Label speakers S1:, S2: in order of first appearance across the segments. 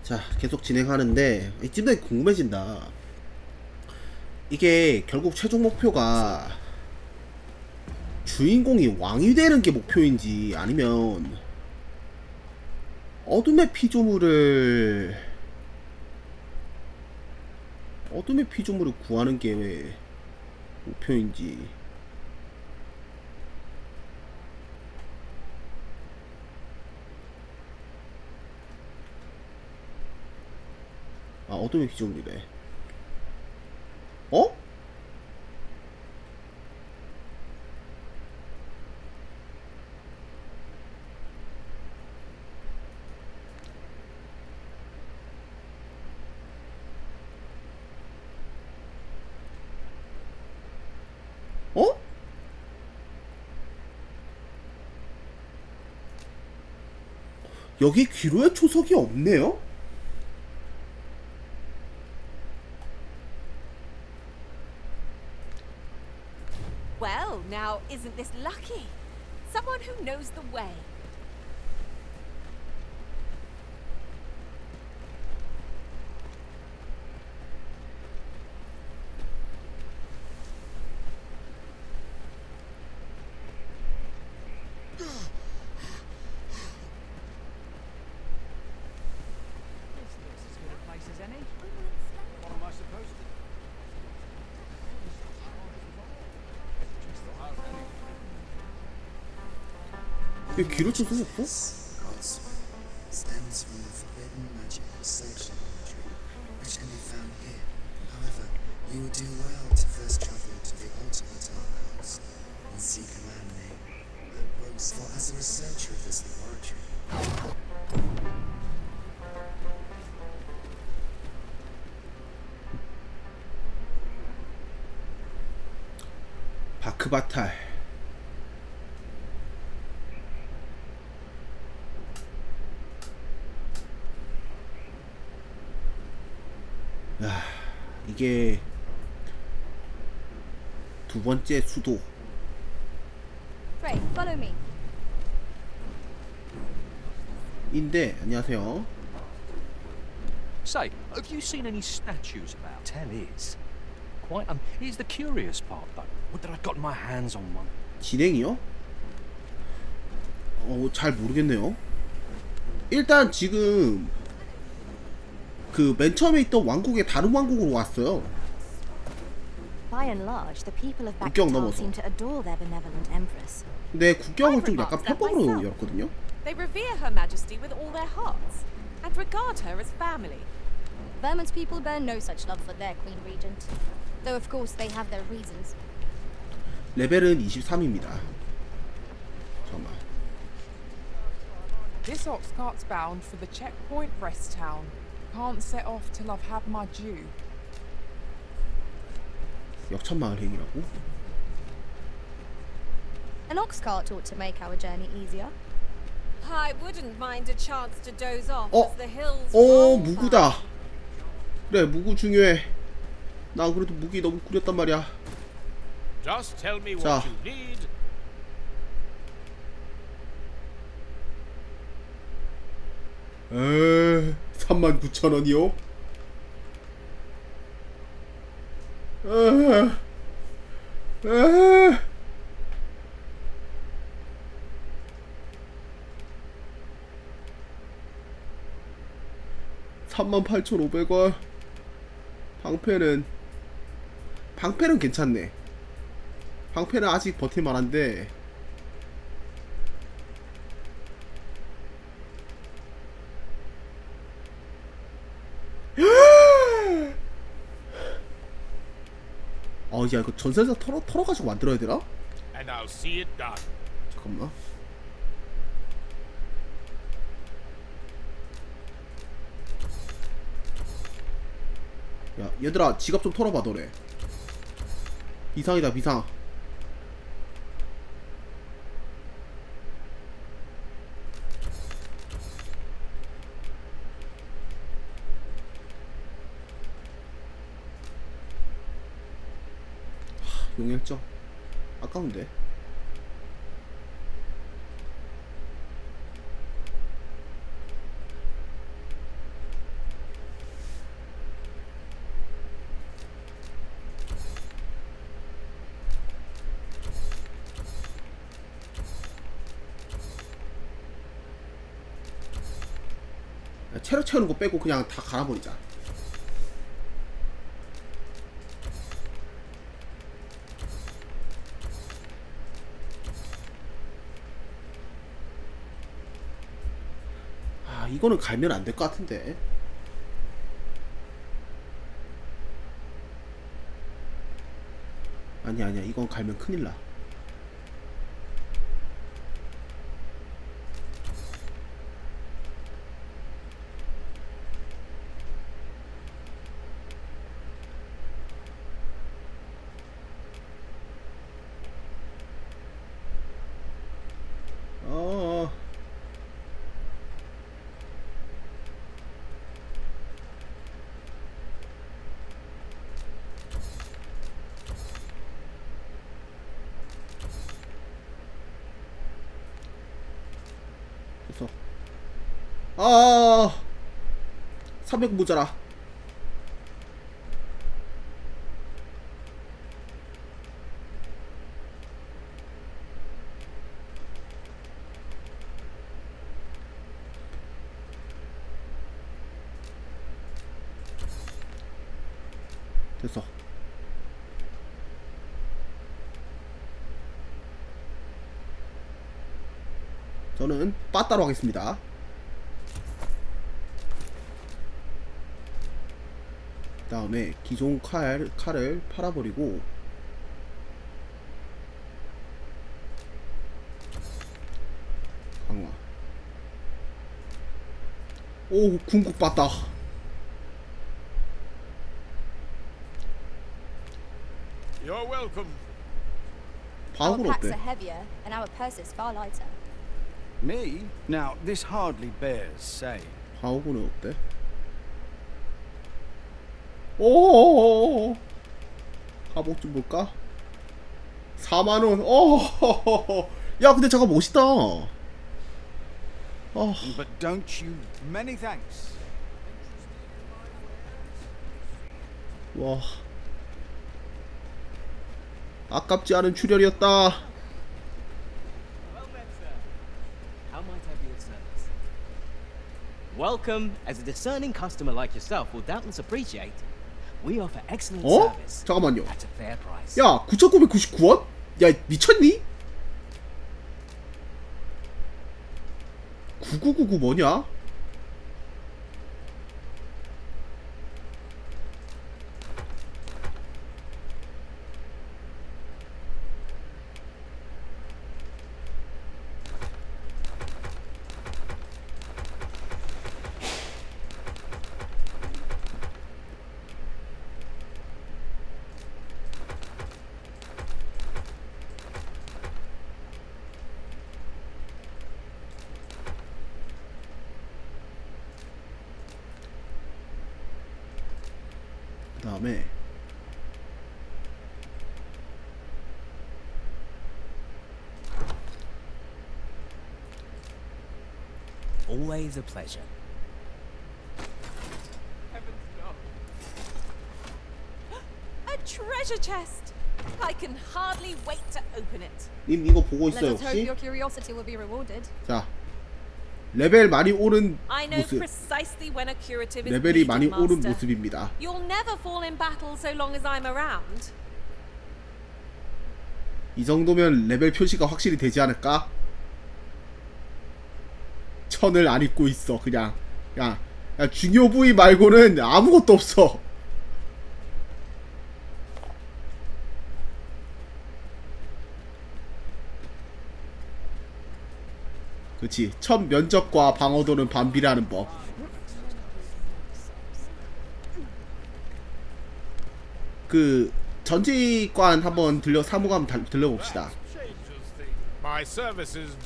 S1: 자, 계속 진행하는데 이쯤에 궁금해진다. 이게 결국 최종 목표가 주인공이 왕이 되는 게 목표인지 아니면 어둠의 피조물을 어둠의 피조물을 구하는 게 목표인지. 아, 어둠의 피조물이래. 어? 어? 여기 귀로의 초석이 없네요?
S2: Well, now isn't this lucky? Someone who knows the way.
S1: 여기 귀로 초석이 없어?
S3: Stems from the forbidden magic research tree, which can be found here. However, you would do well to first travel to the ultimate archives and seek a man named Brooks. For as a researcher of this laboratory,
S1: 바크바탈. 야, 이게 두 번째 수도.
S2: Pray, follow me.
S1: 인데, 안녕하세요.
S4: Say, have you seen any statues about? Tell is. Quite, here's the curious part, though. Would that I'd gotten my hands on one.
S1: 진행이요? 잘 모르겠네요. 일단 지금 그 맨 처음에 있던 왕국의 다른 왕국으로 왔어요.
S5: By and large, the people of
S1: 국경
S5: Bakhtal
S1: 넘어서.
S5: seem to adore their benevolent empress.
S1: 근데 국경을 좀 약간 편법으로 열었거든요.
S2: They revere Her Majesty with all their hearts and regard her as family.
S5: Vermont's people bear no such love for their queen regent, though of course they have their reasons.
S1: 레벨은 23입니다. 잠깐만.
S6: This ox cart's bound for the checkpoint rest town. Can't set off till I've had my due.
S1: 역천마을 행이라고?
S5: An ox cart ought to make our journey easier.
S2: I wouldn't mind a chance to doze off
S1: 어?
S2: as the hills roll by.
S1: 무구다. 그래, 무구 중요해. 나 그래도 무기 너무 구렸단 말이야.
S7: Just tell me
S1: 자.
S7: what you need.
S1: 에, 39,000원이요? 에. 38,500원. 방패는 괜찮네. 방패는 아직 버틸만한데. 야, 이거 전설사 털어가지고 만들어야 되나?
S7: And I'll see it done.
S1: 잠깐만. 야, 얘들아, 지갑 좀 털어봐, 너네. 비상이다, 비상. 용혈점 아까운데. 체력 채우는 거 빼고 그냥 다 갈아버리자. 아, 이거는 갈면 안 될 것 같은데. 아니야, 이건 갈면 큰일 나. 됐어. 300 모자라. 됐어. 저는 빠따로 하겠습니다. 그 다음에 기존 칼을 팔아버리고 강화. 오, 궁극 빠따.
S7: You're welcome.
S5: Our
S1: 방울
S5: packs
S1: 어때?
S5: are heavier, and our purses far lighter.
S8: Me? Now, this hardly bears saying.
S1: 방울은 어때? 오, 가복 좀 볼까? 4만원. 야, 근데 잠깐 멋있다.
S8: But don't you... Many thanks.
S1: 와, 아깝지 않은 출혈이었다.
S9: Well met, sir. How might I be of service? Welcome, as a discerning customer like yourself will doubtless appreciate. We offer excellent service
S1: 잠깐만요.
S9: at a fair price.
S1: 야, 9,999원? 야, 미쳤니? 9999 뭐냐? 그 다음에
S9: Always a pleasure.
S6: Heavens no.
S2: A treasure chest! I can hardly wait to open it.
S1: 님 이거 보고
S5: Let
S1: 있어요
S5: us hope
S1: 혹시?
S5: your curiosity will be rewarded.
S1: 자, 레벨 많이 오른
S2: I know
S1: 모습.
S2: precisely when a curative is
S1: 레벨이
S2: needed,
S1: 많이 오른
S2: Master.
S1: 모습입니다.
S2: You'll never fall in battle so long as I'm around.
S1: 이 정도면 레벨 표시가 확실히 되지 않을까? 천을 안 입고 있어 그냥. 야, 중요 부위 말고는 아무것도 없어. 그렇지. 첫 면적과 방어도는 반비례하는 법. 그 전지관 한번 사무관 들려봅시다.
S7: Changes things. My services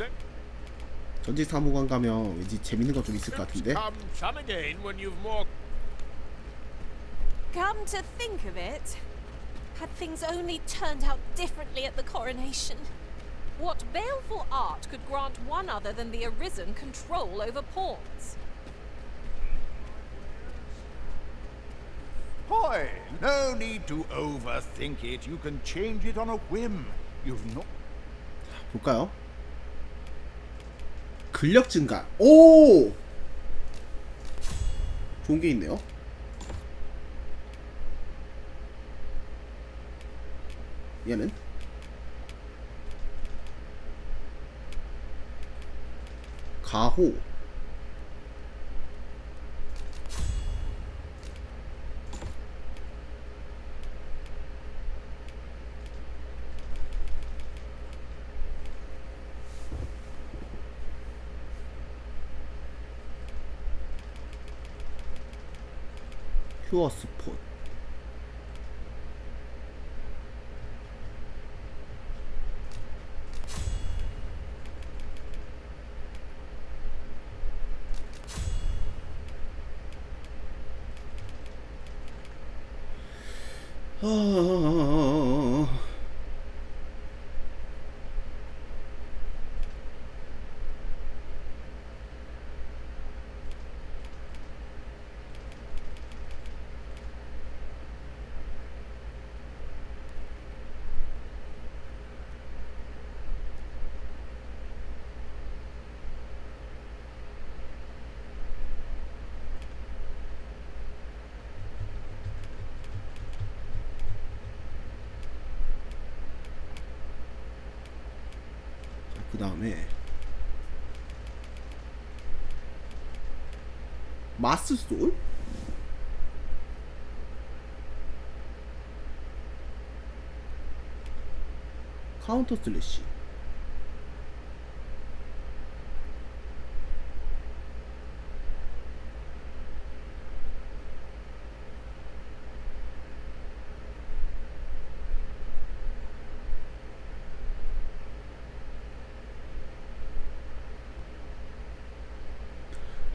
S1: 전지 사무관 가면 왠지 재밌는 거 좀 있을 것 같은데.
S7: come again when you've more.
S2: Come to think of it, had things only turned out differently at the coronation, what baleful art could grant one other than the Arisen control over pawns?
S10: Boy, no need to overthink it. You can change it on a whim. You've not.
S1: 볼까요? 근력 증가. 오! 좋은 게 있네요. 얘는 가호. 퓨어 스폿. 그 다음에 마스솔? 카운터 슬래시.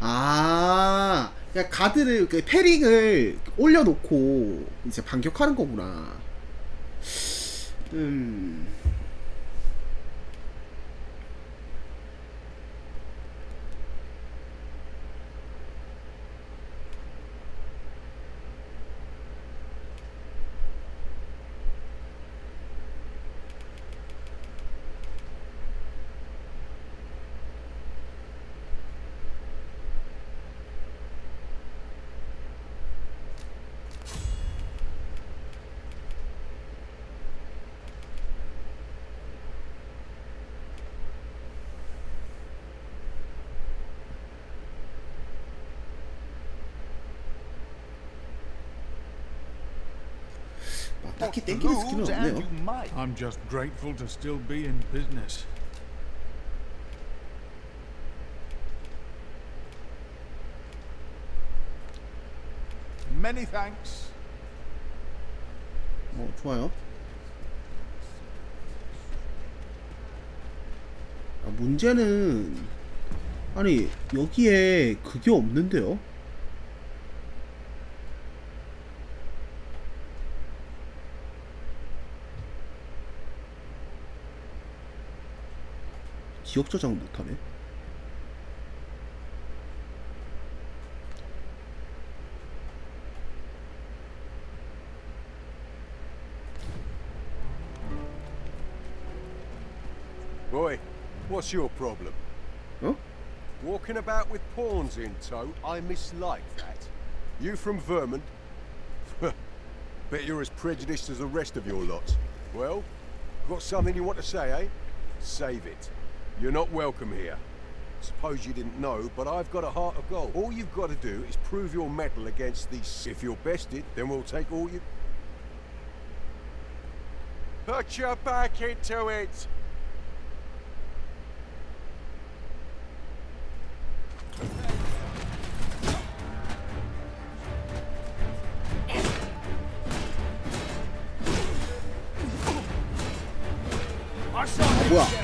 S1: 아, 그냥 가드를 그 패링을 올려놓고 이제 반격하는 거구나. 딱히 땡기는 스킬은 없네요.
S10: I'm just grateful to still be in business. Many thanks.
S1: 좋아요. 문제는 아니 여기에 그게 없는데요. 지역 저장 못하네.
S11: Boy, what's your problem?
S1: Huh?
S11: Walking about with pawns in tow, I mislike that. You from Vermont? Bet you're as prejudiced as the rest of your lot. Well, got something you want to say, eh? Save it. You're not welcome here. Suppose you didn't know, but I've got a heart of gold. All you've got to do is prove your mettle against these. If you're bested, then we'll take all you... Put your back into it!
S1: 뭐야?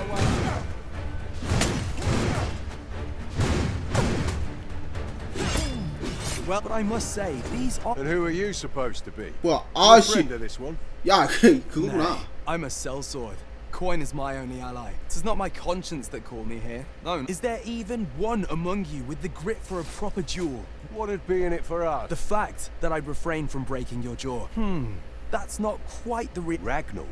S12: Well, but I must say, these are...
S11: And who are you supposed to be?
S1: 뭐야?
S11: Your
S1: 아씨.
S11: friend of this one?
S1: 야, 그거구나.
S12: Nay, I'm a sellsword. Coin is my only ally. Tis not my conscience that called me here. No. Is there even one among you with the grit for a proper duel?
S11: What'd be in it for us?
S12: The fact that I'd refrain from breaking your jaw. That's not quite the
S11: Ragnar.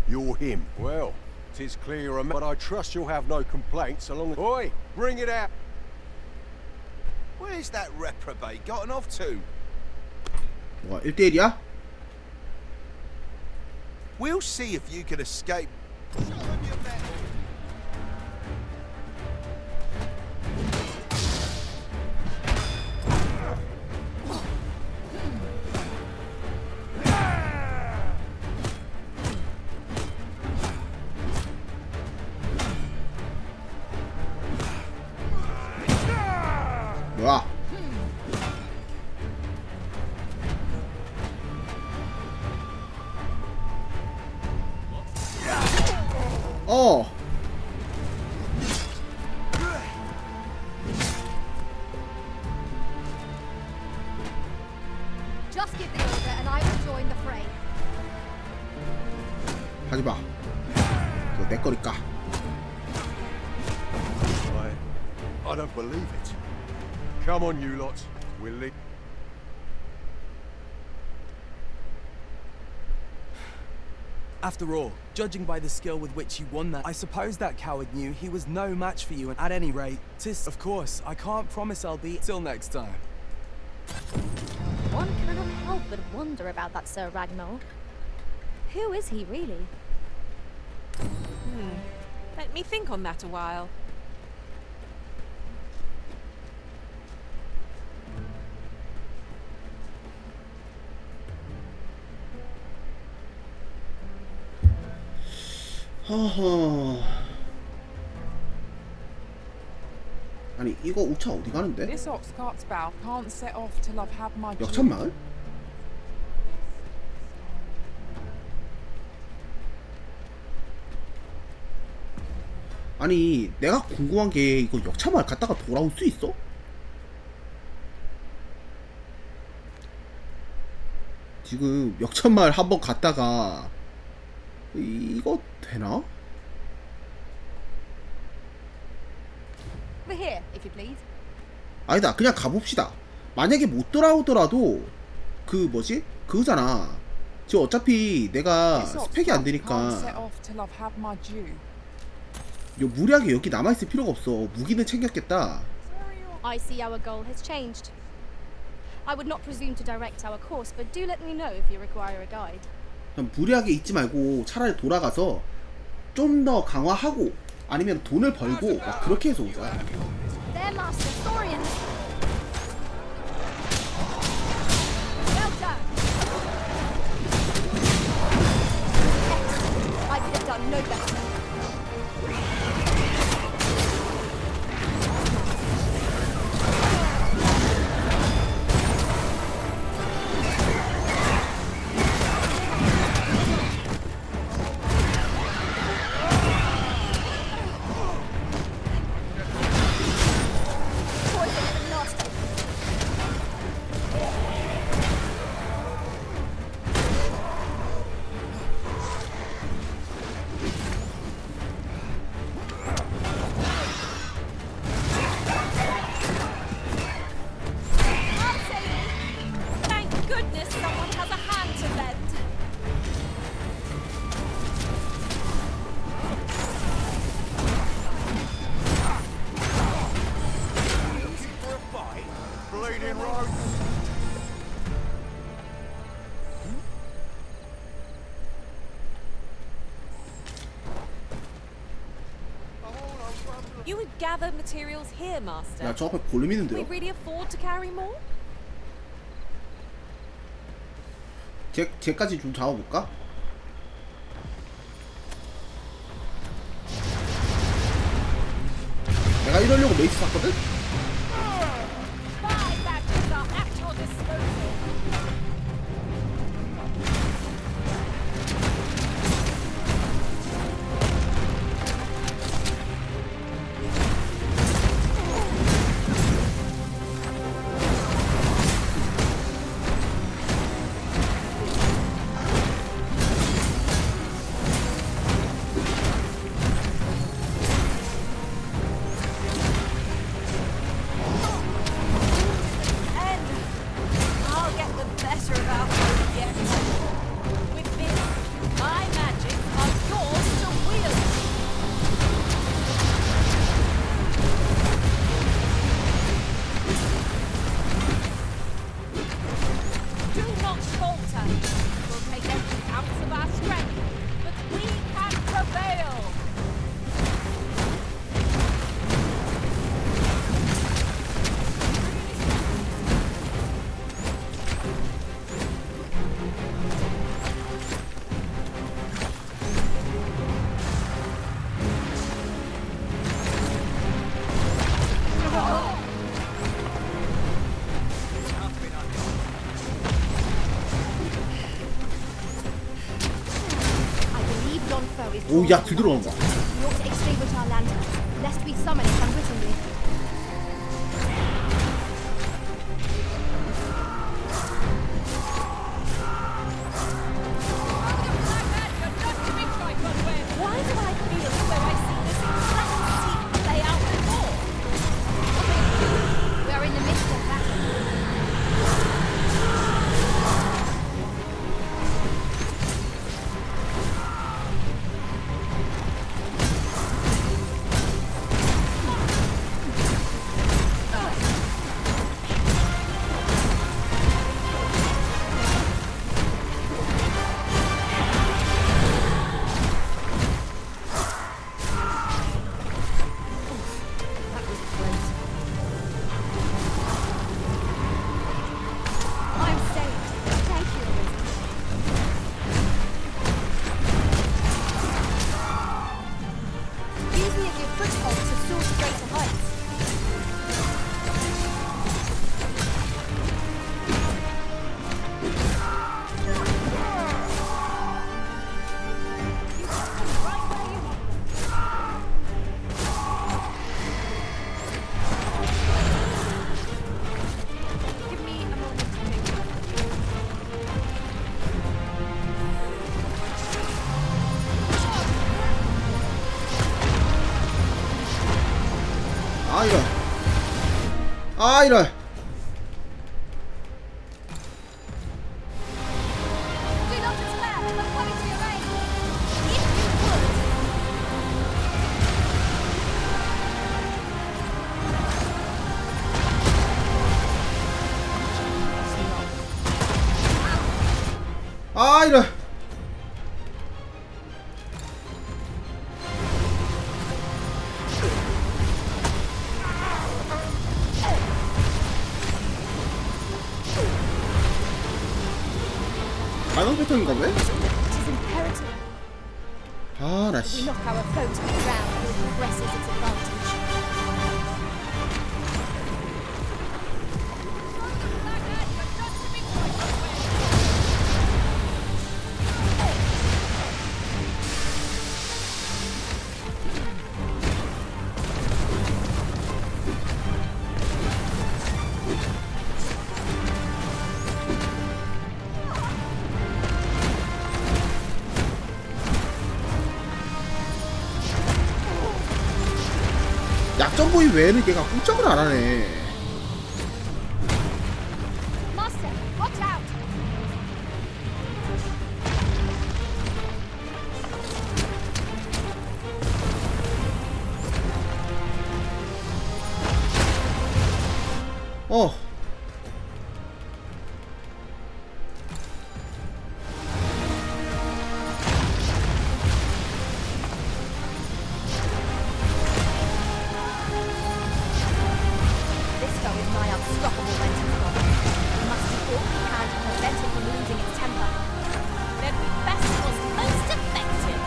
S11: You're him. Well, 'tis clear you're a but I trust you'll have no complaints along the... Oi! Bring it out! Where Where's that reprobate gotten off to?
S1: 뭐야 1대1이야?
S11: We'll see if you can escape. Show him your mettle.
S1: 뭐야?
S5: Just give the order and I will join the fray.
S1: 하지마. 그거 내 거니까.
S11: I don't believe it. Come on, you lot. We'll leave.
S12: After all, judging by the skill with which you won that, I suppose that coward knew he was no match for you, and at any rate, of course, I can't promise I'll be till next time.
S5: One cannot help but wonder about that Sir Ragnar. Who is he really?
S2: Let me think on that a while.
S1: 허허. 아니 이거 우차 어디 가는데?
S6: This ox cart's bow can't set off till I've had my
S1: 역천마을? 아니 내가 궁금한 게 이거 역차마을 갔다가 돌아올 수 있어? 지금 역천마을 한번 갔다가 이거 되나?
S5: Over here, if you please.
S1: 아니다 그냥 가봅시다. 만약에 못 돌아오더라도 그 뭐지? 그거잖아. 지금 어차피 내가 스펙이 안 되니까 무리하게 여기 남아있을 필요가 없어. 무기는 챙겼겠다.
S5: I see our goal has changed. I would not presume to direct our course, but do let me know if you require a guide.
S1: 그냥 무리하게 있지 말고 차라리 돌아가서 좀 더 강화하고 아니면 돈을 벌고 막 그렇게 해서 오자.
S5: Their master, Thorian. Well done. Excellent. I could have done no better.
S2: You would gather materials here, Master.
S1: 야, 저 앞에 볼륨 있는데요?
S2: We really afford to carry more?
S1: 쟤까지 좀 잡아볼까? 내가 이러려고 메이스 샀거든?
S2: Five batches are at your disposal.
S1: 오, 야, 들어오는 거.
S5: We ought to extinguish our lanterns, lest we summon it unwittingly.
S2: Why do I feel as though I see this exact scene play out before?
S5: We are in the midst of battle. I'm saved. Thank you, Elizabeth. Use me as your foothold to soar to greater heights.
S2: Give me a moment to think.
S1: 아, 이런. 아, 이런.
S5: Do not despair. I'm coming to your aid. If you would.
S1: 아, 이런. 반응 패턴인가 왜?
S5: It is imperative
S1: 아, 나
S5: we
S1: 씨.
S5: knock our foe to the ground and it progresses its advantage.
S1: 약점 부위 외에는 얘가 꼼짝을 안 하네.
S5: Master, watch out!
S1: 어.
S5: This foe is my unstoppable mental block. We must do all we can to prevent it from losing its temper.
S2: Then we best was most effective.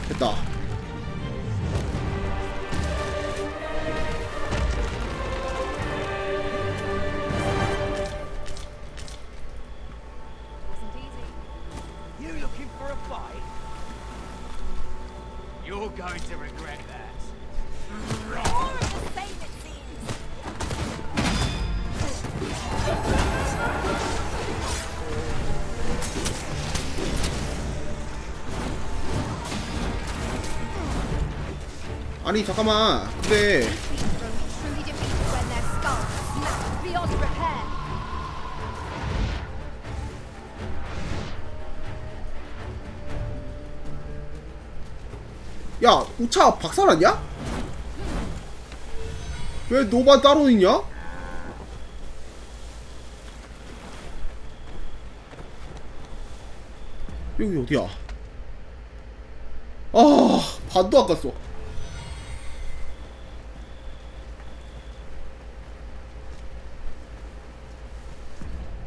S1: 됐다.
S2: Wasn't easy.
S9: You looking for a fight? You're going to regret that.
S2: More of the same, it seems.
S1: 아니, 잠깐만. 근데
S5: These beasts are only truly defeated when their skulls are smashed beyond repair.
S1: 야, 우차 박살났냐? 왜 너만 따로 있냐? 여기 어디야? 아, 반도 안 갔어.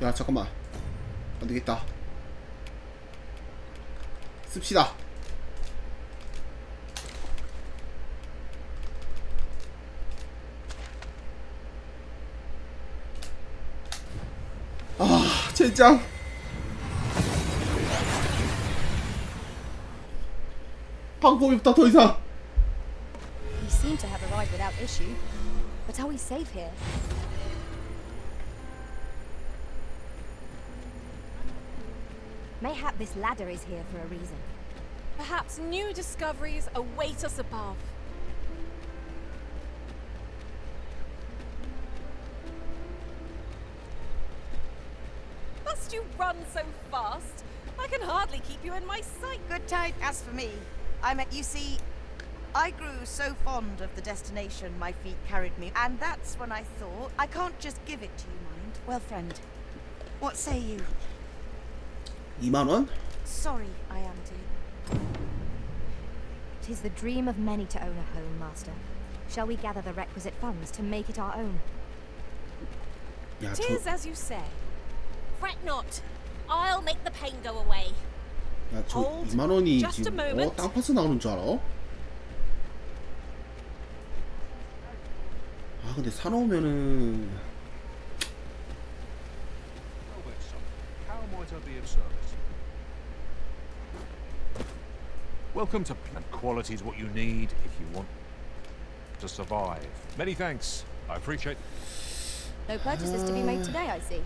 S1: 야, 잠깐만. 안 되겠다. 씁시다. 아, 젠장. 방법이 없다, 더 이상.
S5: We seem to have arrived without issue. But are we safe here? Mayhap this ladder is here for a reason.
S2: Perhaps new discoveries await us above. Must you run so fast? I can hardly keep you in my sight.
S13: Good time as for me. You see, I grew so fond of the destination my feet carried me, and that's when I thought, I can't just give it to you, mind. Well, friend, what say you?
S1: 2만원?
S13: Sorry, I am too.
S5: 'Tis the dream of many to own a home, Master. Shall we gather the requisite funds to make it our own?
S1: 야,
S2: Tis as you say. Fret not. I'll make the pain go away.
S1: 야, 저
S2: Hold
S1: 2만원이
S2: just a
S1: 지금
S2: moment.
S1: 땅파스 나오는 줄 알아? 아, 근데 사놓으면은
S4: Well then, son, how might I be of service? Welcome to and quality is what you need if you want to survive. Many thanks. I appreciate.
S5: No purchases to be made today, I see.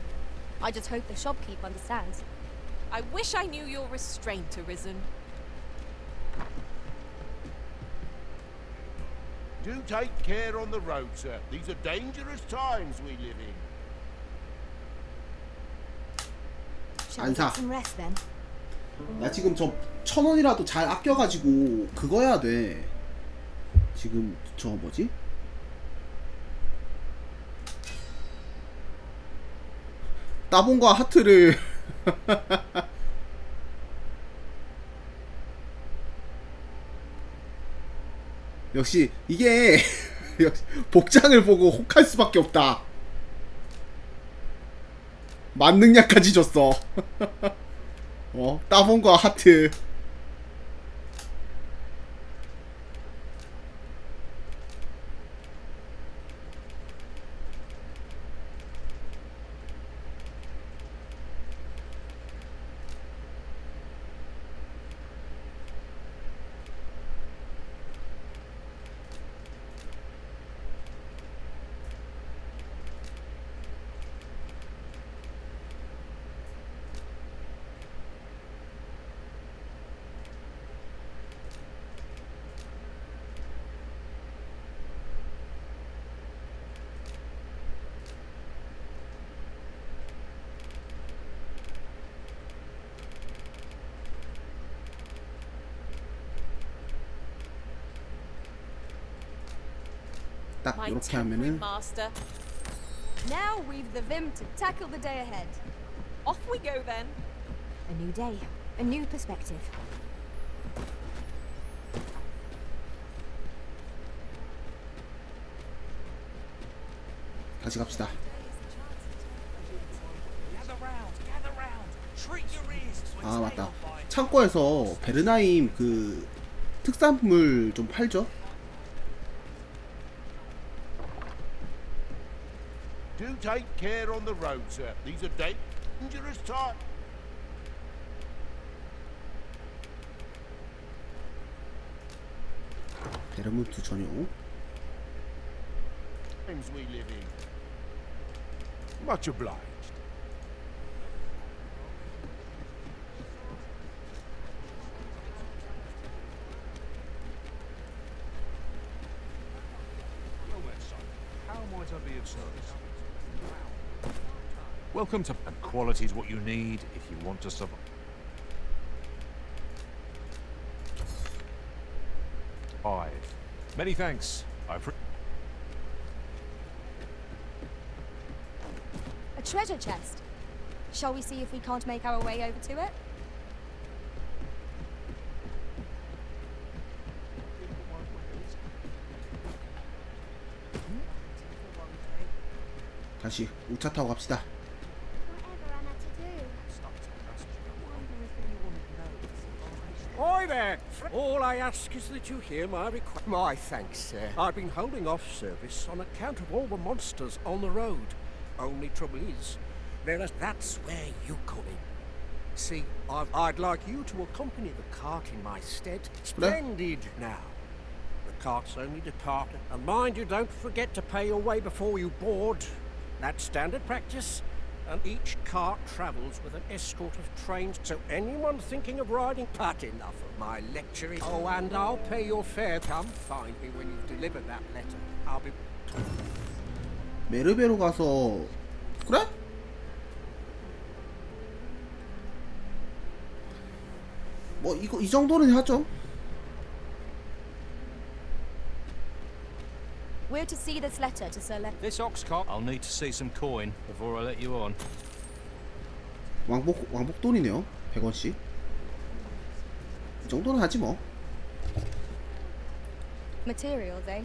S5: I just hope the shopkeep understands.
S2: I wish I knew your restraint, Arisen.
S10: Do take care on the road, sir. These are dangerous times we live in.
S5: Shall we
S1: 안 사.
S5: get some rest then?
S1: 나 지금 저 1,000원이라도 잘 아껴가지고 그거 해야 돼. 지금 저 뭐지? 따봉과 하트를 역시 이게 역시 복장을 보고 혹할 수밖에 없다. 만능약까지 줬어. 따봉과 하트. 딱
S2: My
S1: 이렇게
S2: temporary
S1: 하면은
S2: master.
S5: Now we've the vim to tackle the day ahead.
S2: Off we go then.
S5: A new day, a new perspective.
S1: 다시 갑시다. 아, 맞다. 창고에서 베르나임 그 특산물 좀 팔죠?
S10: Do take care on the road, sir. These are dangerous times.
S1: 베르문트 전용.
S10: Times we live in. Much obliged.
S4: Well then, son, how might I be of service? Welcome to and quality is what you need if you want to survive. Many thanks.
S5: A treasure chest. Shall we see if we can't make our way over to it?
S1: 다시 우차 타고 갑시다.
S10: Hi there! All I ask is that you hear my request. My thanks, sir. I've been holding off service on account of all the monsters on the road. Only trouble is, that's where you come in. See, I'd like you to accompany the cart in my stead. Splendid now. The cart's only departed. And mind you, don't forget to pay your way before you board. That's standard practice. And each cart travels with an escort of trains, so anyone thinking of riding, but enough of my lecturing. Oh, and I'll pay your fare. Come find me when you've delivered that letter. I'll be...
S1: 메르베로 가서 그래? 뭐 이거 이 정도는 하죠.
S5: We're to see this letter to Sir Le...
S4: This ox cart. I'll need to see some coin before I let you on.
S1: 왕복 돈이네요. 100원씩. 이 정도는 하지 뭐.
S5: Materials, eh?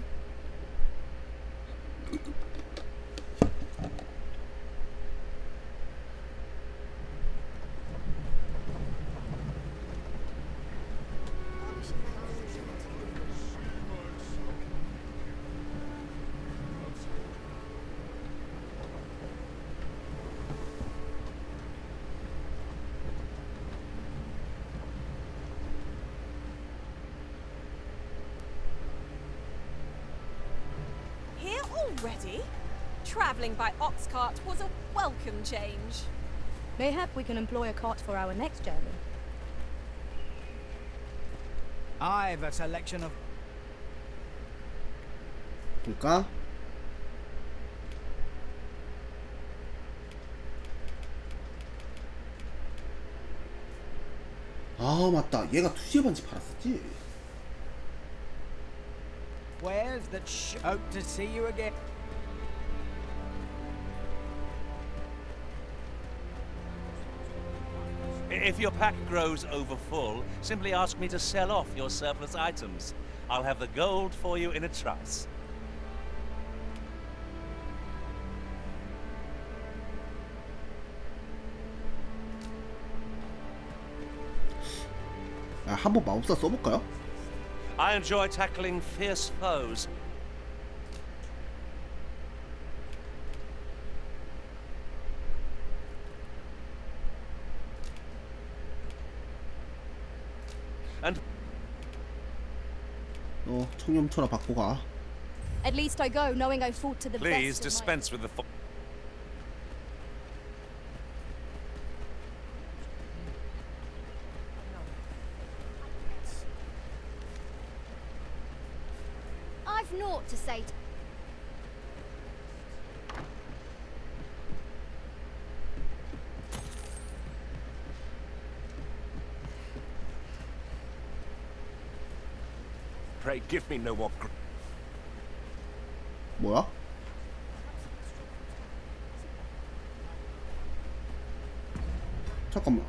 S2: Already? Travelling by ox cart was a welcome change.
S5: Mayhap we can employ a cart for our next journey.
S8: I've a selection of...
S1: 볼까? 아 맞다. 얘가 2시에 반지 팔았었지.
S8: Where's that hope to see you again.
S14: If your pack grows over full, simply ask me to sell off your surplus items. I'll have the gold for you in a trice.
S1: 아, 한번 마법사 써볼까요?
S14: I enjoy tackling fierce foes. And
S1: 청렴초라 받고 가.
S5: At least I go knowing I fought to the
S14: please
S5: best of
S14: dispense with the
S5: I've naught to say.
S10: Pray give me no more...
S1: 뭐야? 잠깐만.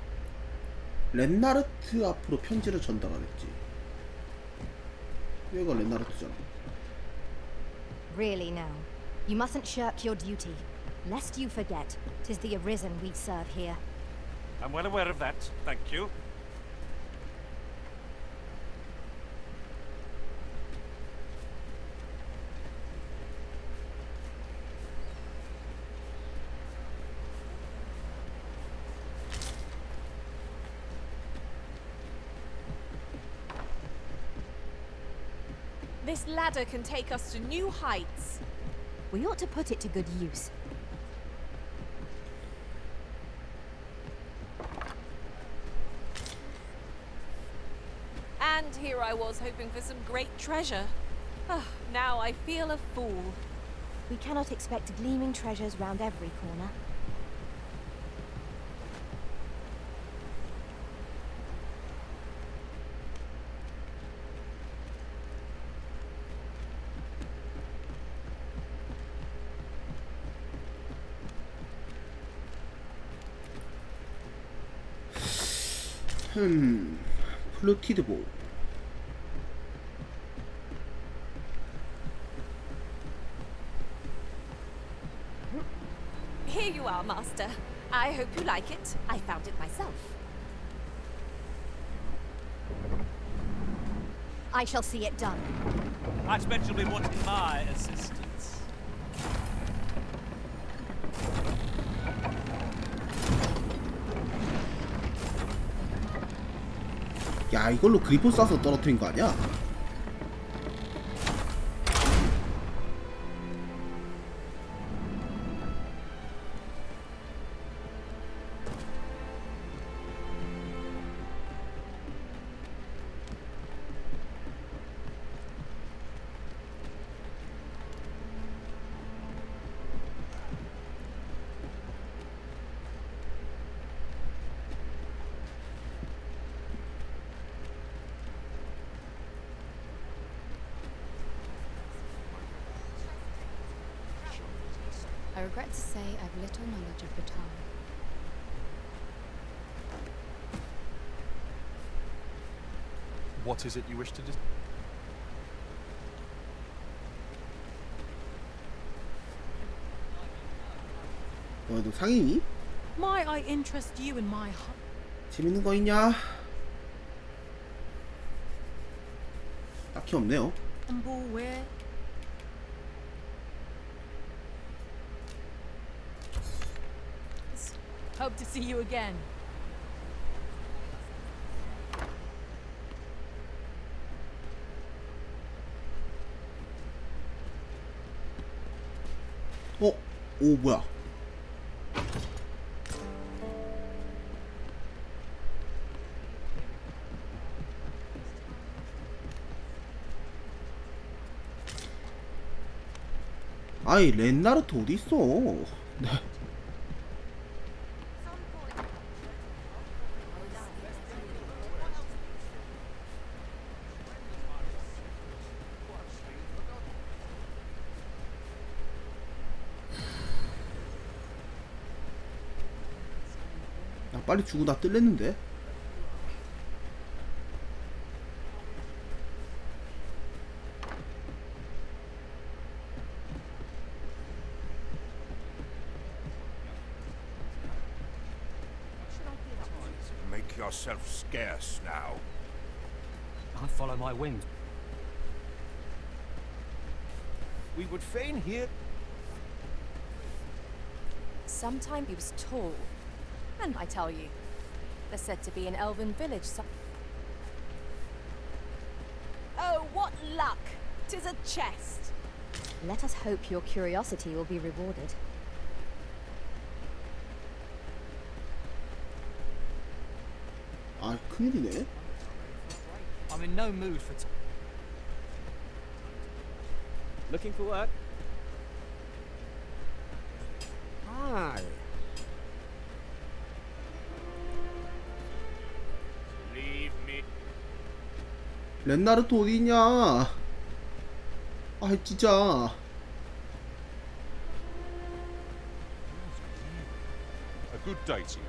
S1: 렌나르트 앞으로 편지를 전달하랬지. 얘가 렌나르트잖아.
S5: Really now, you mustn't shirk your duty, lest you forget 'tis the Arisen we serve here.
S14: I'm well aware of that, thank you.
S2: This ladder can take us to new heights.
S5: We ought to put it to good use.
S2: And here I was hoping for some great treasure. Now I feel a fool.
S5: We cannot expect gleaming treasures round every corner.
S1: 플루티드 볼.
S2: Master. I hope you like it. I found it myself.
S5: I shall see it done.
S14: I expect you'll be wanting my assistance.
S1: 야, 이걸로 그리폰 쏴서 떨어뜨린 거 아니야?
S15: I regret to say I've little knowledge of the tongue.
S16: What is it you wish to do?
S1: 너 상인이?
S2: Might I interest you in my
S1: 재밌는 거 있냐? 딱히 없네요.
S2: humble where?
S6: Hope to see you again.
S1: 오, 뭐야? 아이, 렌나르트 어디 있어? 네. 야, 빨리 주고 나 뜰랬는데.
S10: Make yourself scarce now.
S9: I follow my wind.
S10: We would fain hear.
S2: Sometime he was tall. And I tell you, there's said to be an elven village Oh, what luck! 'Tis a chest.
S5: Let us hope your curiosity will be rewarded.
S1: 아, 큰일이네.
S9: I'm in no mood for. Looking for work?
S10: Aye.
S7: Leave me.
S1: 렌나르트 어디 있냐? 아, 진짜.
S16: A good day to you.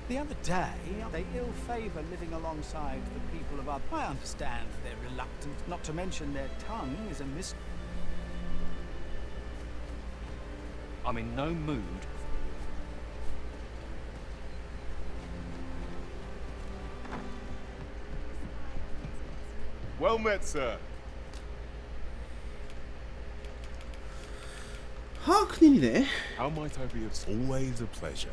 S8: The other day, they ill-favour living alongside the people of our... I understand they're reluctant, not to mention their tongue is a mystery.
S4: I'm in no mood.
S11: Well met, sir.
S1: 아, 큰일이네.
S16: How might I be of... Always a pleasure.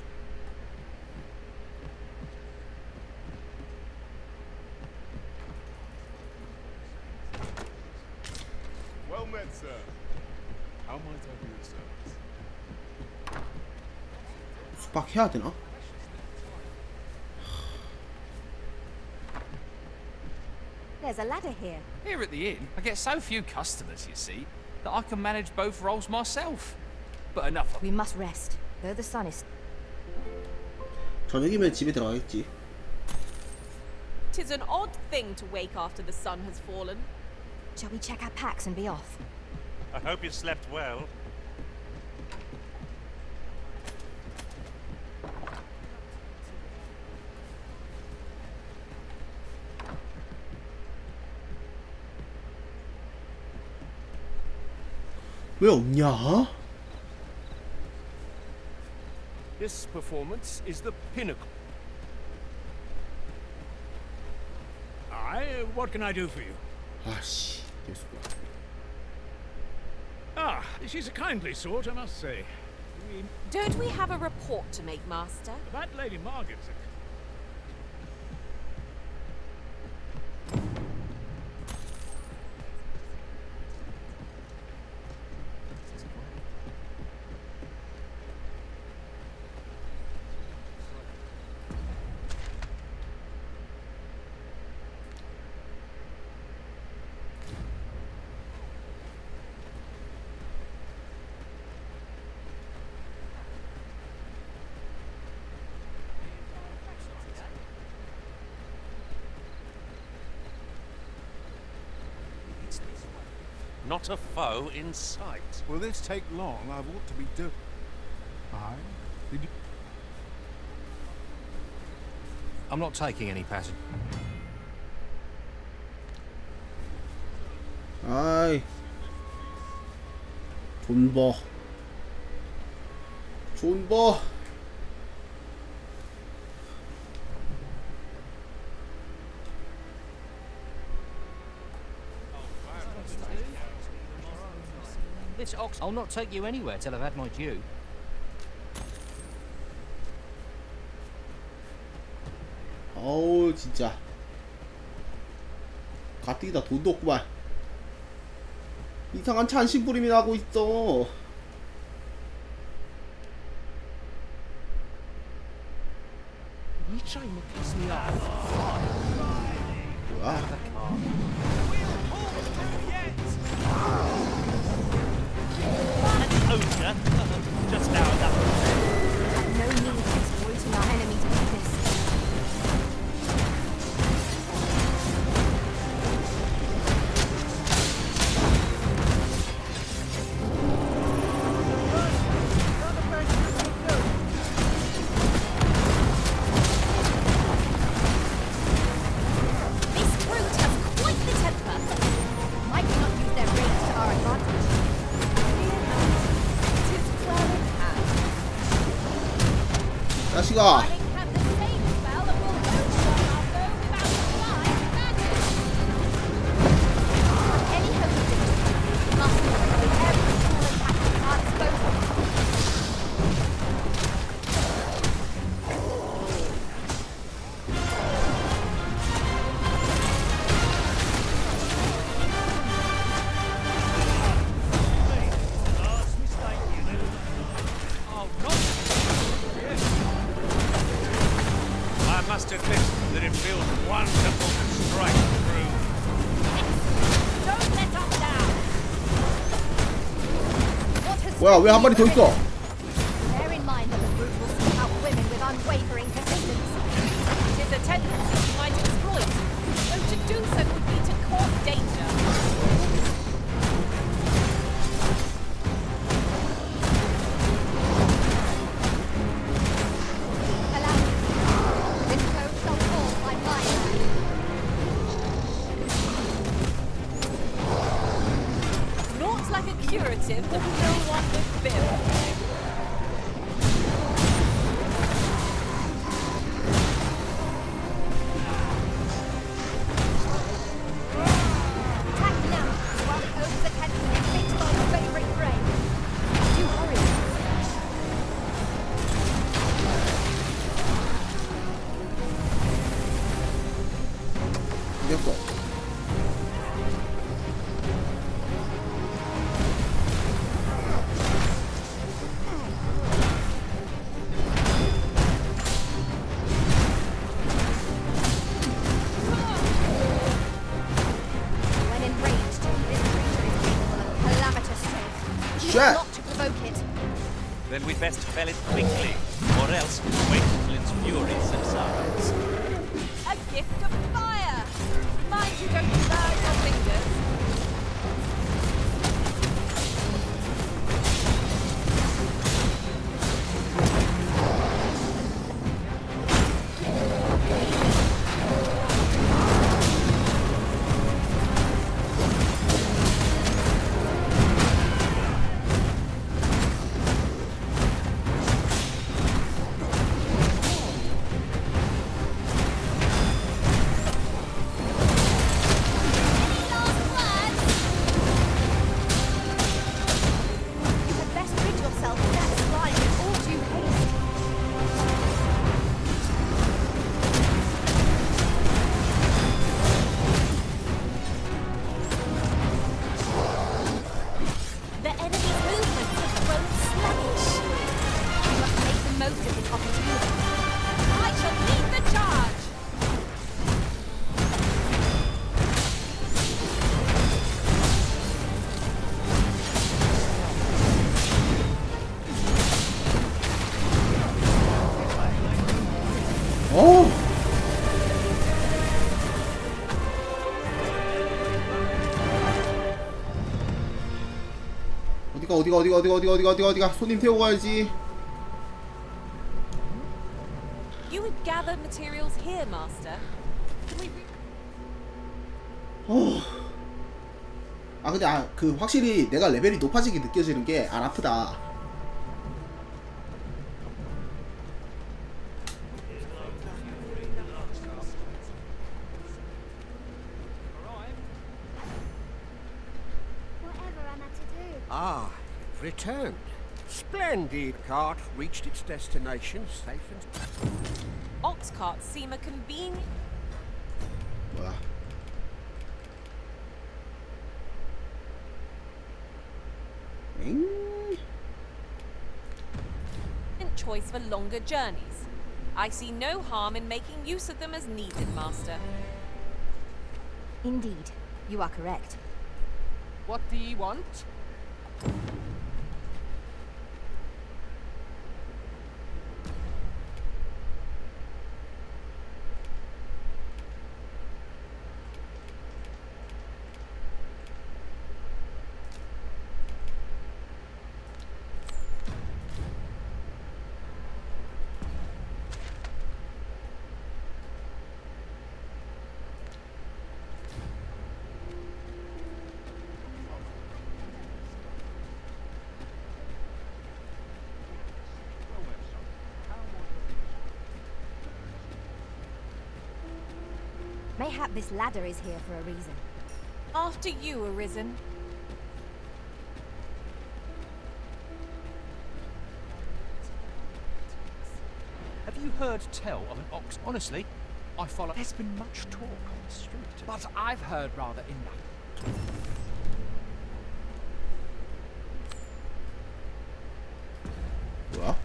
S11: Well met, sir. How might I be of service?
S1: 수박해야 되나?
S5: There's a ladder here.
S17: Here at the inn, I get so few customers, you see, that I can manage both roles myself. But enough of
S5: We must rest, though the sun is...
S1: 저녁이면 집에 들어가겠지.
S2: 'Tis an odd thing to wake after the sun has fallen.
S5: Shall we check our packs and be off?
S14: I hope you slept well.
S1: 왜 없냐?
S10: This performance is the pinnacle.
S18: What can I do for you?
S1: 아씨, 예수가.
S18: Ah, she's a kindly sort, I must say.
S2: Don't we have a report to make, Master?
S18: That Lady Margaret's a...
S14: Not a foe in sight.
S10: Will this take long? I've ought to be doing.
S4: Aye? Did you... I'm not taking any passage.
S1: 아이, 존버. 존버.
S9: This ox... I'll not take you anywhere till I've had my due.
S1: 어우 진짜 가뜩이다 돈도 없구만. 이상한 찬심부림이 나고 있어.
S9: You trying to piss me off?
S1: 뭐야?
S14: Just now that.
S5: No need of exploiting our enemy to do this.
S2: This brute has quite the temper.
S5: Might not use their rage to our advantage.
S2: It is well in hand.
S1: 자식아.
S2: It can the same spell that will overrun our foe without flying magic.
S5: Any hope of victory must be with every tool and tactic at our disposal.
S14: I must admit that it feels wonderful to strike through.
S2: Don't let us down.
S5: What has
S1: 뭐야 왜 한 마리 더 있어?
S5: Bear in mind that the brute will seek out women with unwavering persistence.
S2: It is a tendency we might exploit, though to do so would be to court danger.
S5: Allow me. This code shall fall by my hand.
S2: Naught like a curative that no one would bill.
S5: Attack now, while the ogre's attention is fixed on your favorite prey. Do hurry.
S1: 이겼어.
S5: When enraged, this creature is capable of calamitous strength. You
S1: Shit.
S5: are not to provoke it.
S14: Then we'd best fell it quickly, or else wait till its fury subsides.
S2: A gift of fire. Mind you don't burn your fingers.
S1: 어디가 손님 태우고 가야지.
S2: You would gather materials here, Master. Can we
S1: 아 근데 그 확실히 내가 레벨이 높아지게 느껴지는 게 안 아프다.
S5: Whatever am I to do?
S10: Ah, you've returned. Splendid. Cart reached its destination safe and...
S2: ox carts seem a convenient
S1: 뭐야?
S2: choice for longer journeys. I see no harm in making use of them as needed, Master.
S5: Indeed, you are correct.
S17: What do you want?
S5: Mayhap this ladder is here for a reason.
S2: After you, Arisen.
S4: Have you heard tell of an ox? Honestly, I follow. There's been much talk on the street.
S17: But I've heard rather enough.
S1: 뭐야?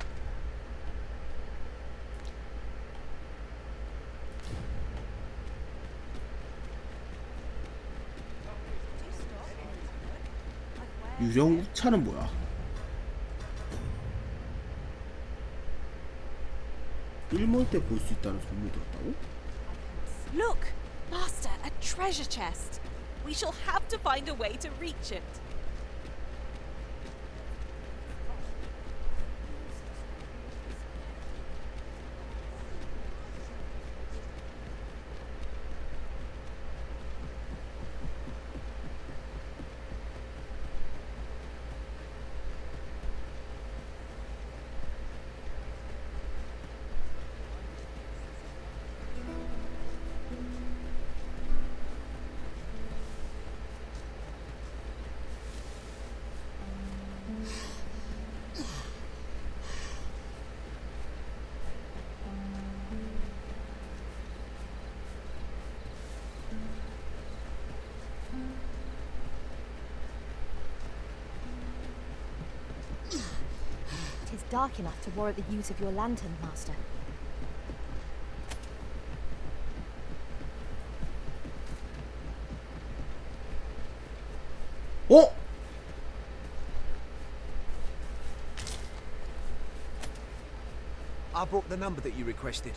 S1: 유령차는 뭐야? 일몰 때 볼 수 있다는 소문이 들었다고?
S2: Look! Master, a treasure chest! We shall have to find a way to reach it.
S5: It is dark enough to warrant the use of your lantern, Master.
S1: 어?
S8: I brought the number that you requested.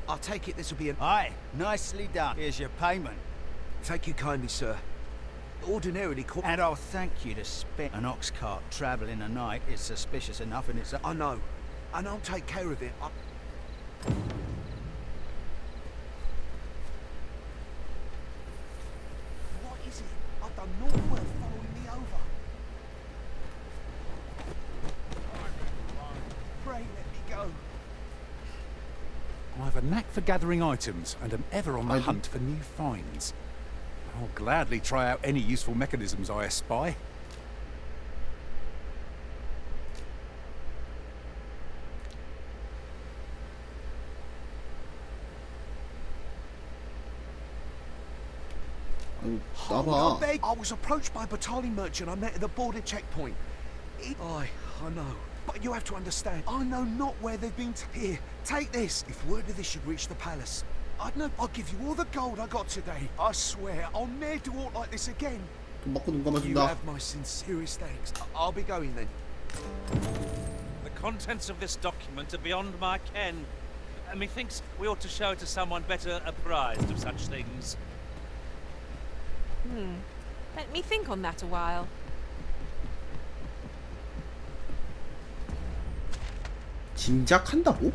S8: I'll take it this will be an...
S19: Aye, nicely done. Here's your payment.
S8: Thank you kindly, sir. Ordinarily...
S19: And I'll thank you to spend an ox cart travelling a night is suspicious enough in its...
S8: I know. And I'll take care of it. What is it? I've done naught worth following me over. Pray let me go.
S16: I've a knack for gathering items and am ever on the hunt for new finds. I'll gladly try out any useful mechanisms I espy.
S8: I was approached by a battalion merchant I met at the border checkpoint. I know. But you have to understand, I know not where they've been. Here, take this. If word of this should reach the palace, I'll give you all the gold I got today. I swear, I'll ne'er do aught like this again. You have my sincerest thanks. I'll be going then.
S14: The contents of this document are beyond my ken. Methinks we ought to show it to someone better apprised of such things.
S2: Let me think on that a while.
S1: 짐작한다고?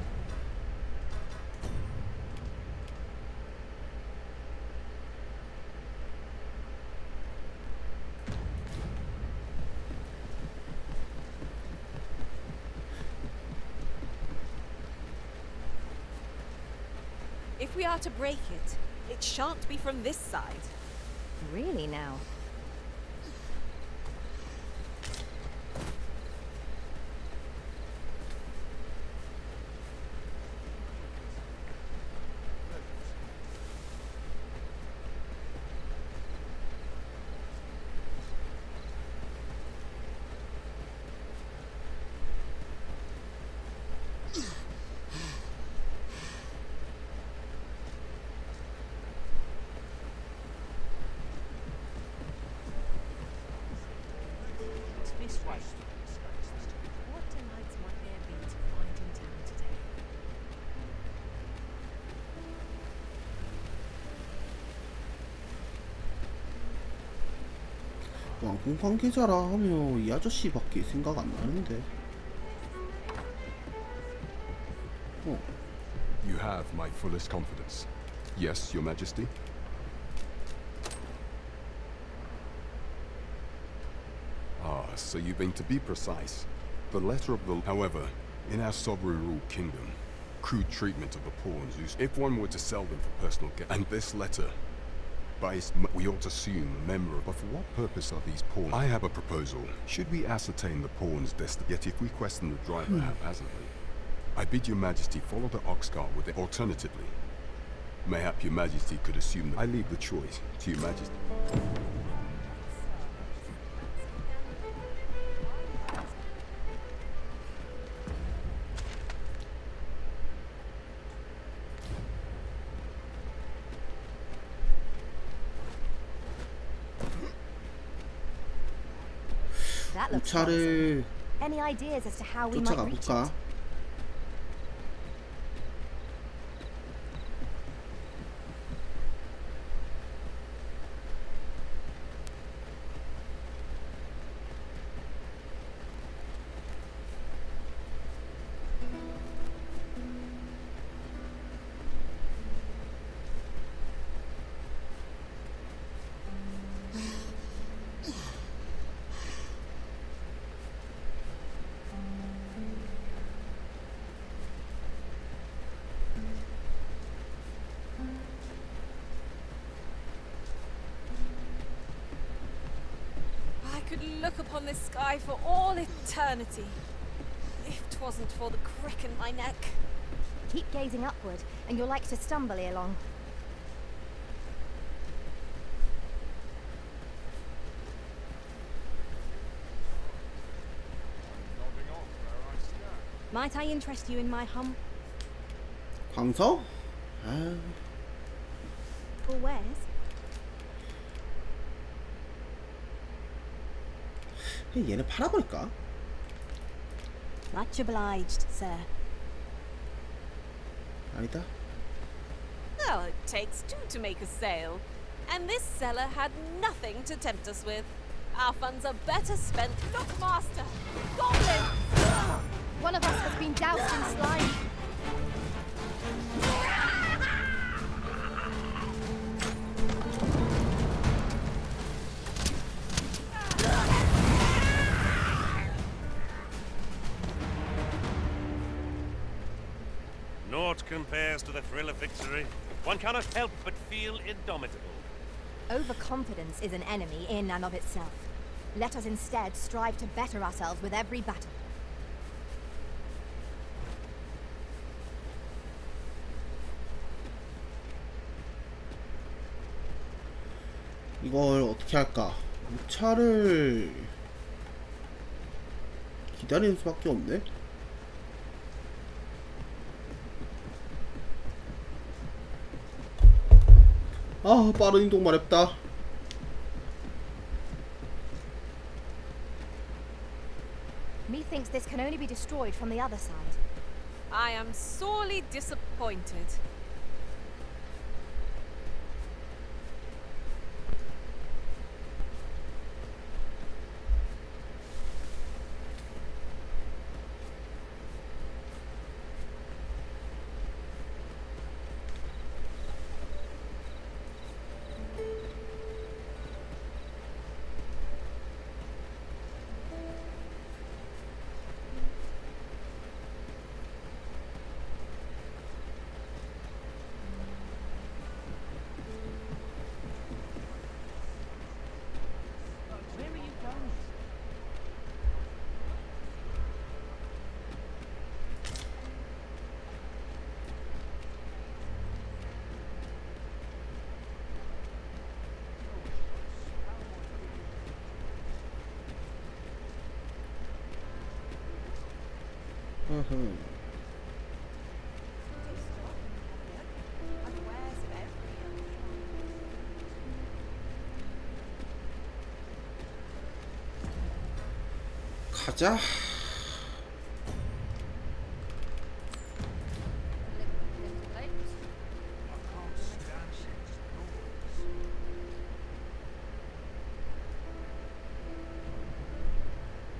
S2: If we are to break it, it shan't be from this side.
S5: Really now?
S9: This way.
S2: What delights might there be to find in town today?
S1: 왕궁 관계자라 하면 이 아저씨밖에 생각 안 나는데.
S11: You have my fullest confidence. Yes, Your Majesty? Ah, so you mean to be precise. The letter of the... However, in our sovereign-ruled kingdom, crude treatment of the pawns is... If one were to sell them for personal gain... And this letter... we ought to assume a member of... But for what purpose are these pawns? I have a proposal. Should we ascertain the pawn's destiny? Yet if we question the driver haphazardly, I bid Your Majesty follow the ox cart with it. Alternatively, mayhap Your Majesty could assume that I leave the choice to Your Majesty.
S5: That looks
S1: 차를
S5: promising. Any ideas as to how we might
S1: 쫓아가
S5: reach
S1: 볼까?
S5: it?
S2: I could look upon this sky for all eternity, if 'twasn't for the crick in my neck.
S5: Keep gazing upward, and you're like to stumble along. Might I interest you in my
S1: 광석? 아,
S5: for wares?
S1: 얘네 팔아버릴까?
S5: Much obliged, sir.
S1: 아니다.
S2: Well, it takes two to make a sale, and this seller had nothing to tempt us with. Our funds are better spent. Look, master! Goblins!
S5: One of us has been doused in slime.
S7: Naught compares to the thrill of victory. One cannot help but feel indomitable.
S5: Overconfidence is an enemy in and of itself. Let us instead strive to better ourselves with every battle.
S1: 이걸 어떻게 할까? 차를 기다리는 수밖에 없네. 아, 빠른 이동 마렵다.
S5: Methinks this can only be destroyed from the other side.
S2: I am sorely disappointed.
S1: 흐흐. 가자.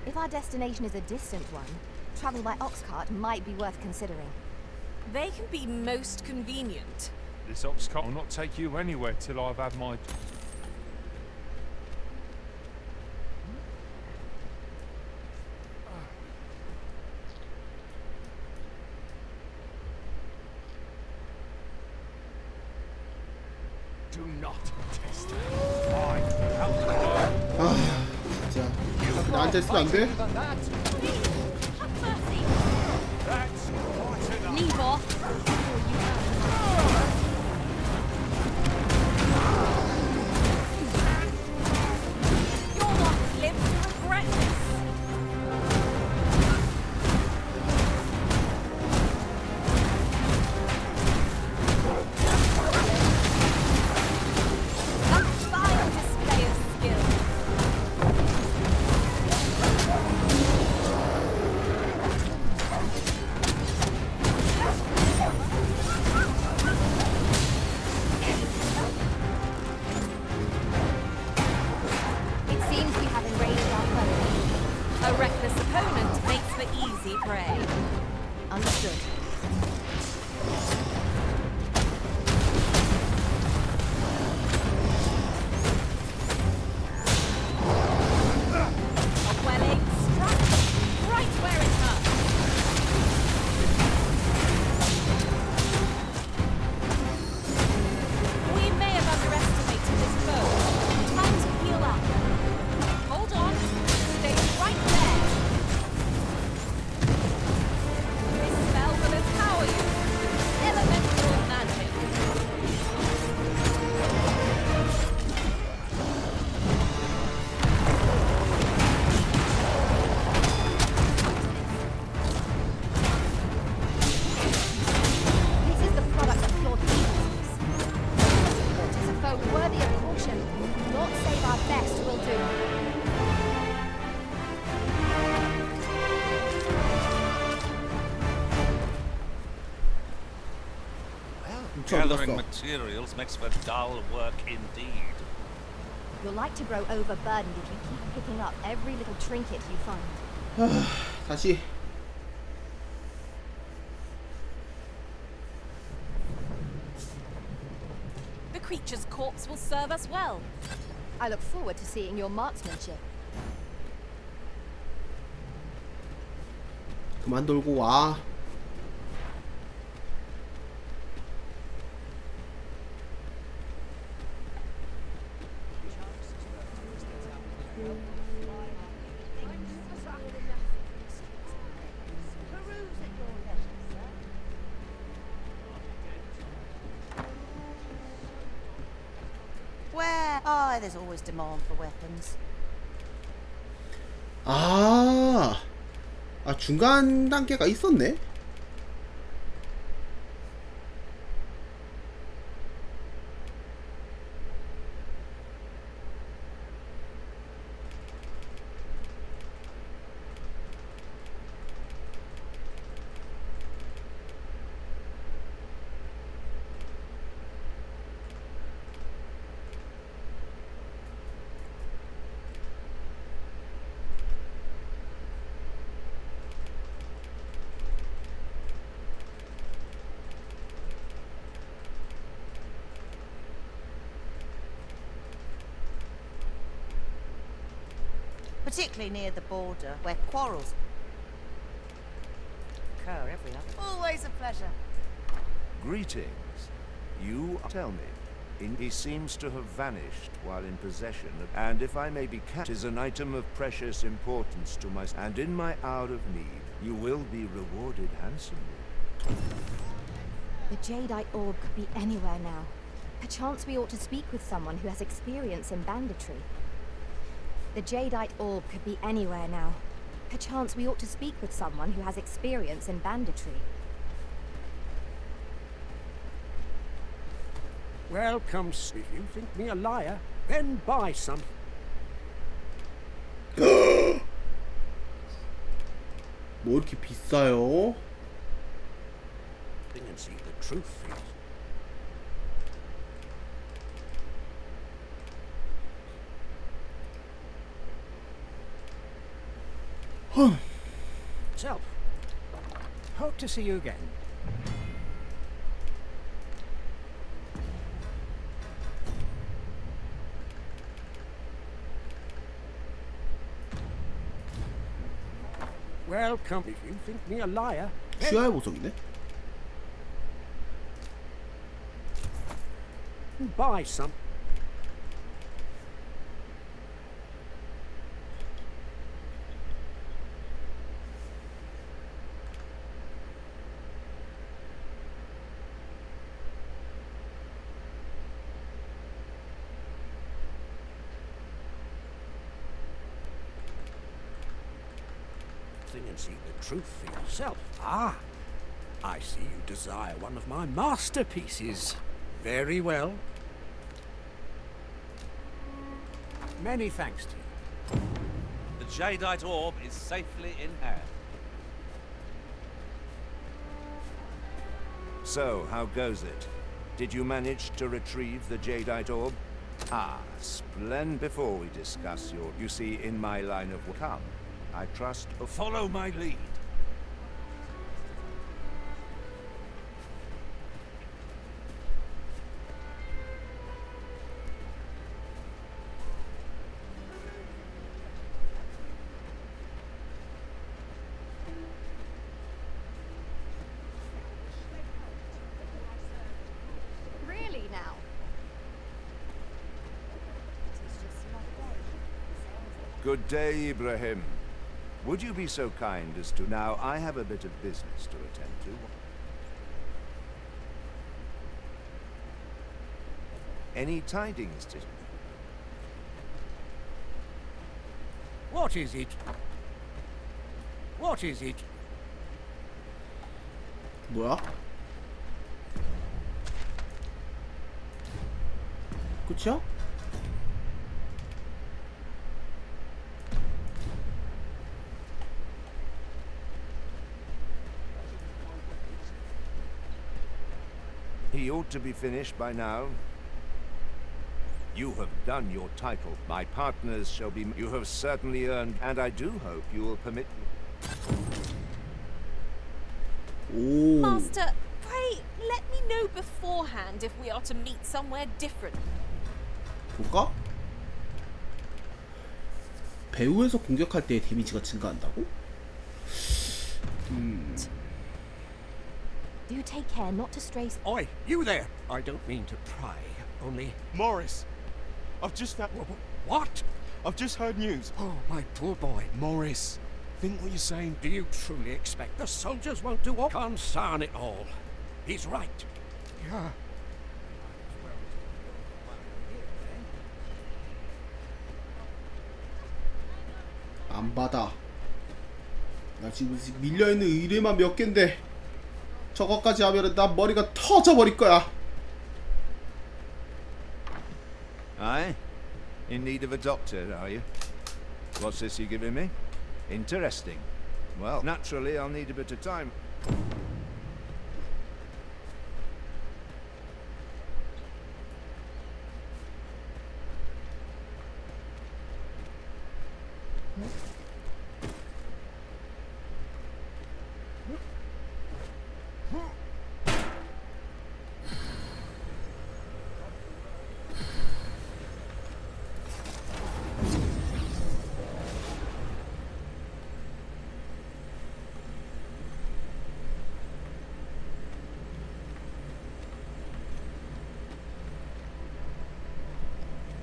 S5: If our destination is a distant one, travel by ox cart might be worth considering.
S2: They can be most convenient.
S20: This ox cart will not take you anywhere till I've had my...
S10: Do not test
S1: 아, 진짜. 자꾸 나한테 있으면 안 돼?
S2: Leave off. You'll not live to regret this. A fine display of skill.
S5: It seems we have enraged our foe.
S2: A reckless opponent makes for easy prey.
S5: Understood.
S2: A well-aimed strike, right where it hurts. We may have underestimated this foe. Time to heal up. Hold on. Stay right there. This spell will empower you. Elemental magic.
S5: This is the product of Lord Peter's. It is a foe worthy of caution. Not save our best will do.
S7: Gathering materials makes for dull work indeed.
S5: You're like to grow overburdened if you keep picking up every little trinket you find.
S1: 다시.
S2: The creature's corpse will serve us well.
S5: I look forward to seeing your marksmanship.
S1: 그만 돌고 와.
S13: Where? Oh, there's always demand for weapons.
S1: 아, 중간 단계가 있었네.
S13: Particularly near the border, where quarrels occur every other. Always a pleasure.
S21: Greetings. You tell me. He seems to have vanished while in possession of, and if I may be catch, is an item of precious importance to my, and in my hour of need, you will be rewarded handsomely.
S5: The jadeite orb could be anywhere now. Perchance we ought to speak with someone who has experience in banditry. The jadeite orb could be anywhere now. Perchance we ought to speak with someone who has experience in banditry.
S10: Well, come, if you think me a liar, then buy some.
S1: 뭐 이렇게 비싸요?
S10: And see the truth is. So, hope to see you again. Welcome. If you think me a liar,
S1: 슈아의 보석이네?
S10: buy some. And see the truth for yourself. Ah, I see you desire one of my masterpieces. Very well. Many thanks to you.
S14: The jadeite orb is safely in hand.
S21: So, how goes it? Did you manage to retrieve the jadeite orb? Ah, splendid. Before we discuss your... You see, in my line of work, come. I trust...
S14: Follow my lead.
S5: Really now?
S21: Good day, Ibrahim. Would you be so kind as to... Now, I have a bit of business to attend to. Any tidings to...
S10: What is it? What is it?
S1: 뭐야? 끝이야?
S21: He ought to be finished by now. You have done your title. My partners shall be... You have certainly earned... And I do hope you will permit me...
S1: 오.
S2: Master, pray let me know beforehand if we are to meet somewhere different.
S1: 볼까? 배후에서 공격할 때 데미지가 증가한다고?
S5: Do take care not to stray.
S10: Oi, you there! I don't mean to pry, only...
S3: Morris, I've just found...
S10: What?
S3: I've just heard news.
S10: Oh, my poor boy.
S3: Morris, think what you're saying.
S10: Do you truly expect the soldiers won't do what? Concern it all. He's right. Yeah.
S1: 안 받아. 나 지금 밀려있는 의뢰만 몇 갠데 저거까지 하면은 나 머리가 터져버릴 거야.
S21: Aye? In need of a doctor, are you? What's this you're giving me? Interesting. Well, naturally, I'll need a bit of time.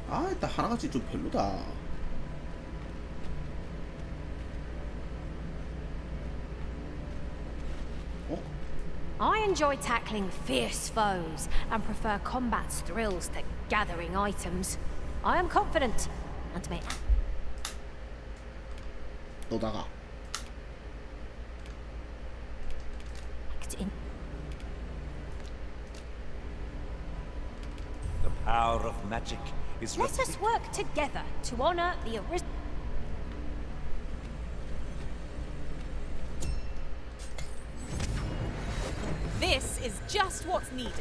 S1: 아, 일단 하나같이 좀 별로다.
S5: I enjoy tackling fierce foes and prefer combat's thrills to gathering items. I am confident and may...
S1: 너 나가.
S7: power of magic is
S5: Let us work together to honor the original.
S2: This is just what's needed.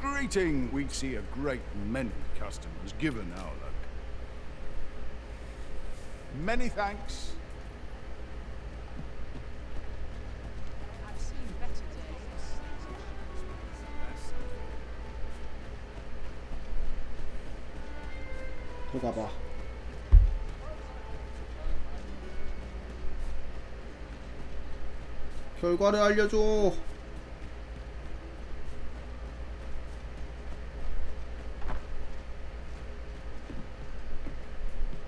S16: Greeting! We see a great many customers given our luck. Many thanks.
S6: I've seen better days.
S1: 들어가봐. 결과를 알려줘.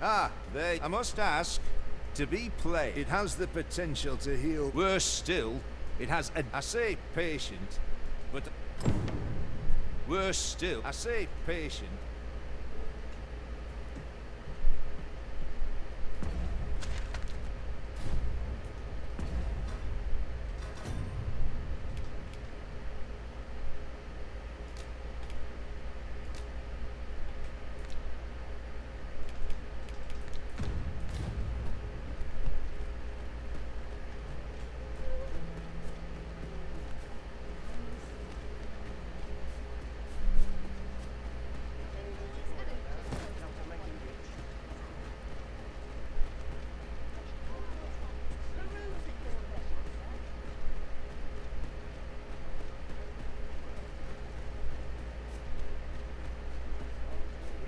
S21: Ah, I must ask, to be played, it has the potential to heal. Worse still, it has I say patient, but... Worse still, I say patient.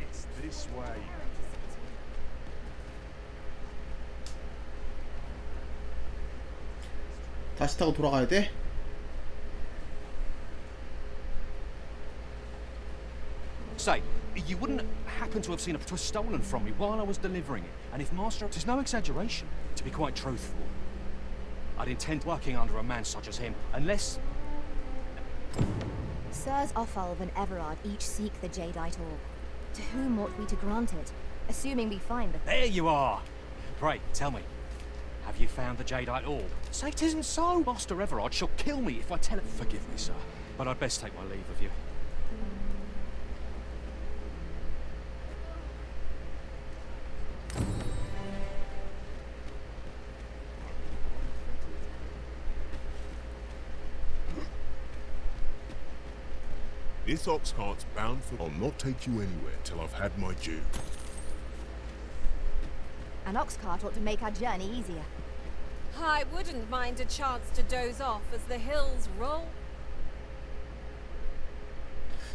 S3: It's this way.
S1: 다시 타고 돌아가야 돼?
S4: Say, you wouldn't happen to have seen it was stolen from me while I was delivering it. And if Master... It's no exaggeration, to be quite truthful. I'd intend working under a man such as him, unless...
S5: Sirs Offalv and Everard each seek the Jadeite orb. To whom ought we to grant it, assuming we find the...
S4: There you are! Pray, tell me, have you found the Jadeite orb? Say it isn't so! Master Everard shall kill me if I tell it. Forgive me, sir, but I'd best take my leave of you.
S11: This ox cart's bound for... I'll not take you anywhere till I've had my due.
S5: An ox cart ought to make our journey easier.
S2: I wouldn't mind a chance to doze off as the hills roll.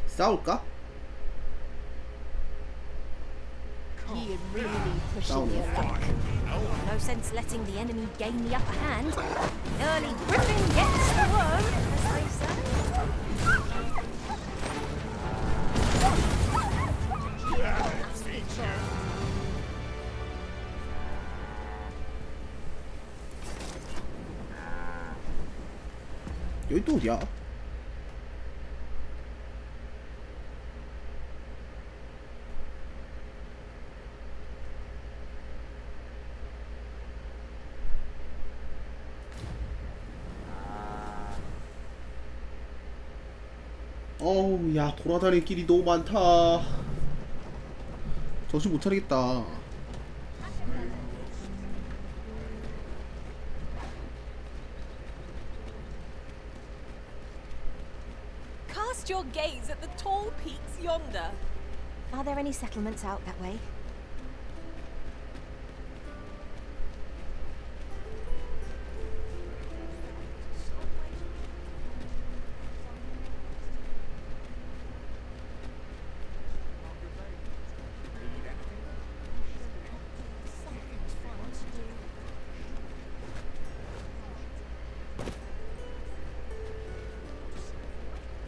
S1: 싸울까?
S5: He really pushing your luck. No sense letting the enemy gain the upper hand. Early griffin gets the worm, as they say.
S1: 여기 또 어디야? 어우, 야, 돌아다닐 길이 너무 많다. 정신 못 차리겠다.
S2: Cast your gaze at the tall peaks yonder.
S5: Are there any settlements out that way?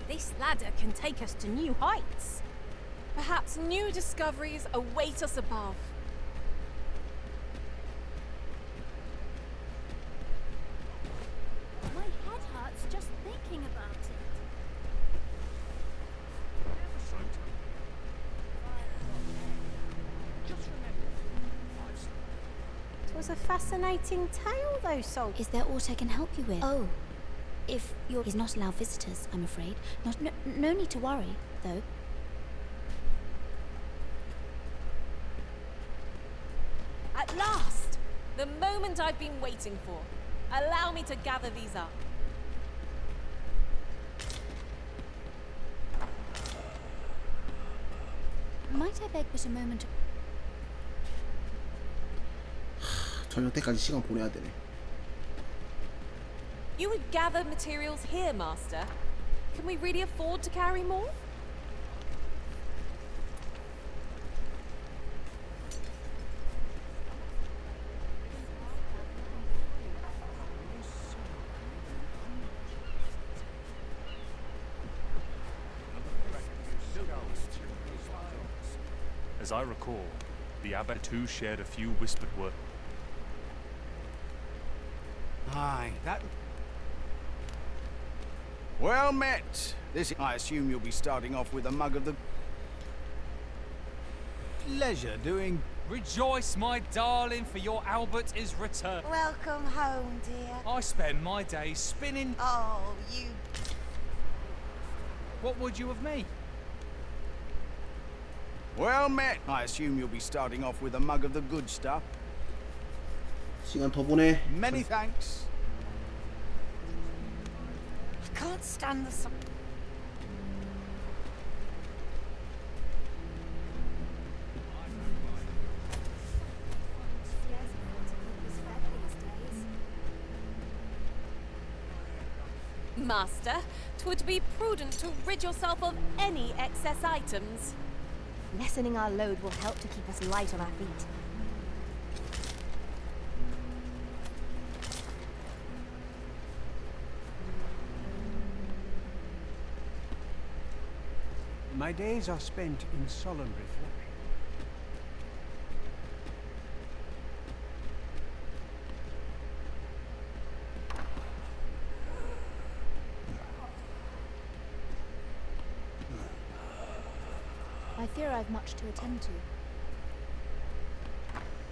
S2: This ladder can take us to new heights. Perhaps new discoveries await us above.
S5: My head hurts just thinking about it. tells a fascinating tale, those soldiers.
S15: Is there aught I can help you with? Oh, if you're... He's not allowed visitors, I'm afraid. No need to worry, though.
S2: At last! The moment I've been waiting for. Allow me to gather these up.
S15: Might I beg but a moment of...
S1: 저녁 때까지 시간 보내야 되네.
S2: You would gather materials here, Master. Can we really afford to carry more?
S20: As I recall, the abbot too shared a few whispered words.
S19: Aye, that... Well met. I assume you'll be starting off with a mug of the... pleasure doing...
S17: Rejoice, my darling, for your Albert is returned.
S13: Welcome home, dear.
S17: I spend my days spinning...
S13: Oh, you...
S17: What would you of me?
S19: Well met. I assume you'll be starting off with a mug of the good stuff.
S1: 시간 더 보내.
S19: Many thanks.
S13: I can't stand the sun.
S2: Master, 'twould be prudent to rid yourself of any excess items.
S5: Lessening our load will help to keep us light on our feet.
S10: My days are spent in solemn reflection.
S15: I fear I've much to attend to.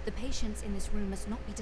S15: The patients in this room must not be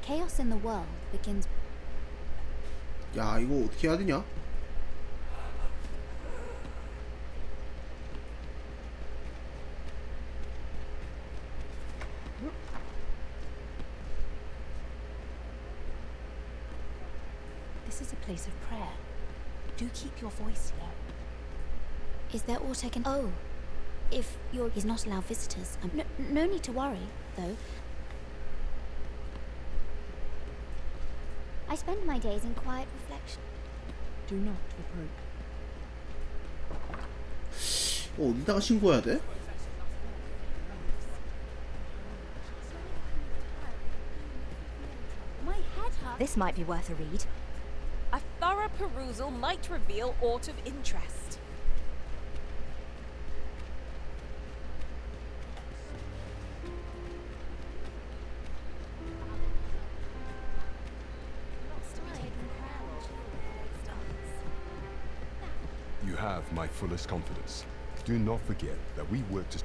S15: Chaos in the world begins...
S1: 야, 이거 어떻게 해야 되냐?
S15: This is a place of prayer. Do keep your voice low. Is there aught I can... Oh, if you're... He's not allowed visitors. No need to worry, though. I spend my days in quiet reflection. Do not reproach.
S1: 어디다가 신고해야 돼?
S5: This might be worth a read.
S2: A thorough perusal might reveal aught of interest.
S11: You have my fullest confidence. Do not forget that we work to...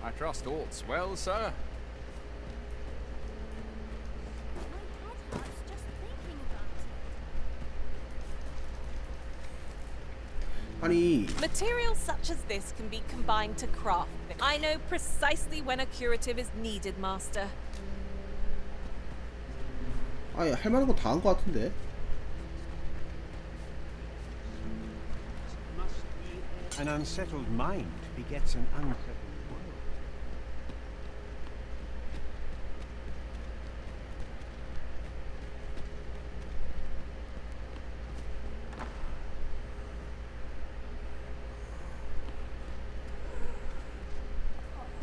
S17: I trust all's well, sir.
S1: 아니,
S2: Materials such as this can be combined to craft. I know precisely when a curative is needed, Master.
S1: 아니 할 만한 거 다 한 거 같은데.
S10: An unsettled mind begets an unsettled world.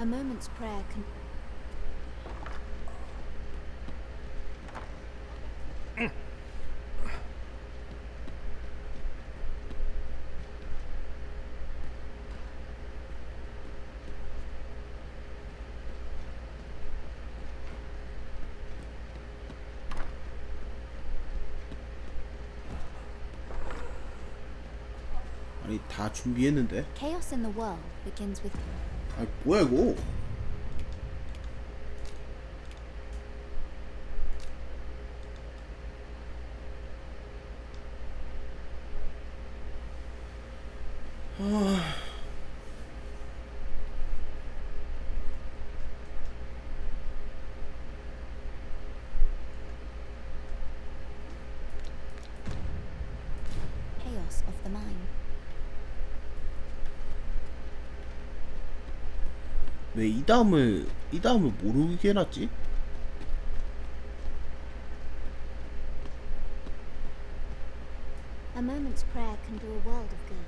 S15: A moment's prayer can...
S1: 아니 다 준비했는데.
S15: Chaos in the world begins with...
S1: 아니 뭐야 이거?
S15: Chaos of the mind.
S1: 왜 이 다음을 모르게 해놨지?
S15: A moment's prayer can do a world of good.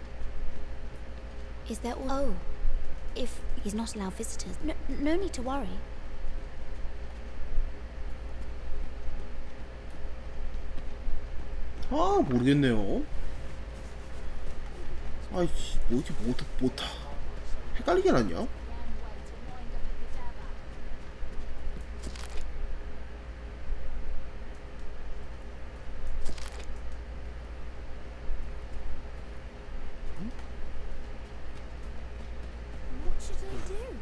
S15: Is there all... Oh, if he's not allowed visitors, no need to worry.
S1: 아 모르겠네요. 아이씨 뭐지 못하 헷갈리게 났냐?
S5: What should I do?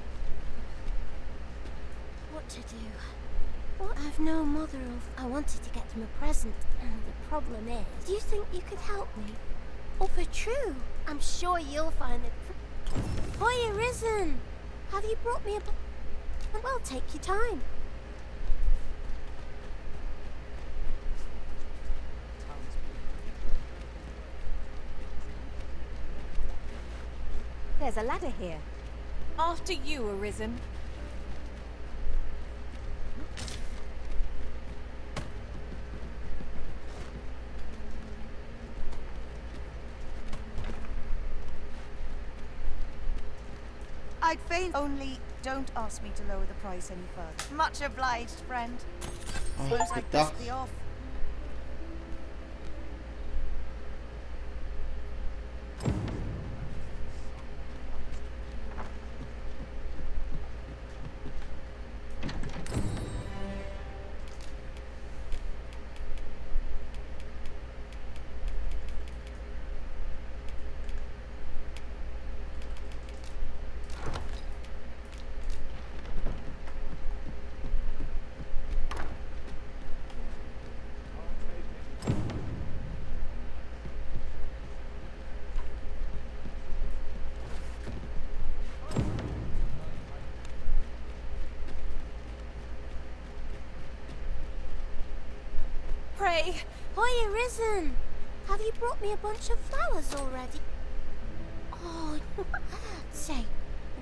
S5: What to do? What? I've no mother of... I wanted to get them a present. The problem is... Do you think you could help me? Oh, for true. I'm sure you'll find it... Hoya Risen! Have you brought me a... Well, take your time.
S2: There's a ladder here. After you, Arisen.
S13: I'd fain, only don't ask me to lower the price any further. Much obliged, friend. Suppose I'd best be off.
S2: Pray.
S5: Hoya Risen! Have you brought me a bunch of flowers already? Oh, say,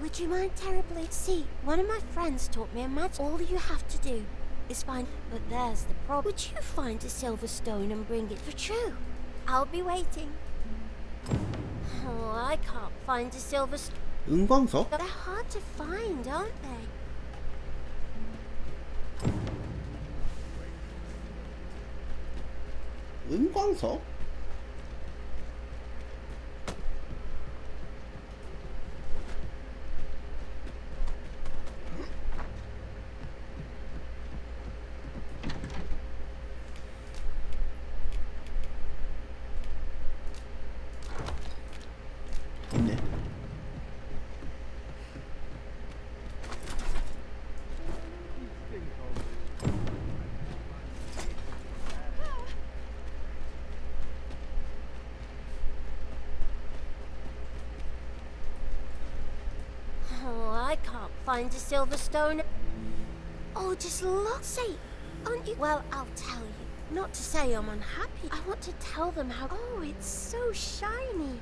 S5: would you mind terribly? See, one of my friends taught me a magic. All you have to do is find... But there's the problem. Would you find a silver stone and bring it for true? I'll be waiting. Oh, I can't find a silver stone.
S1: 은광석?
S5: They're hard to find, aren't they?
S1: 은광석? 있네.
S5: Oh, I can't find a silver stone. Oh, just look. Say, aren't you? Well, I'll tell you. Not to say I'm unhappy. I want to tell them how... Oh, it's so shiny.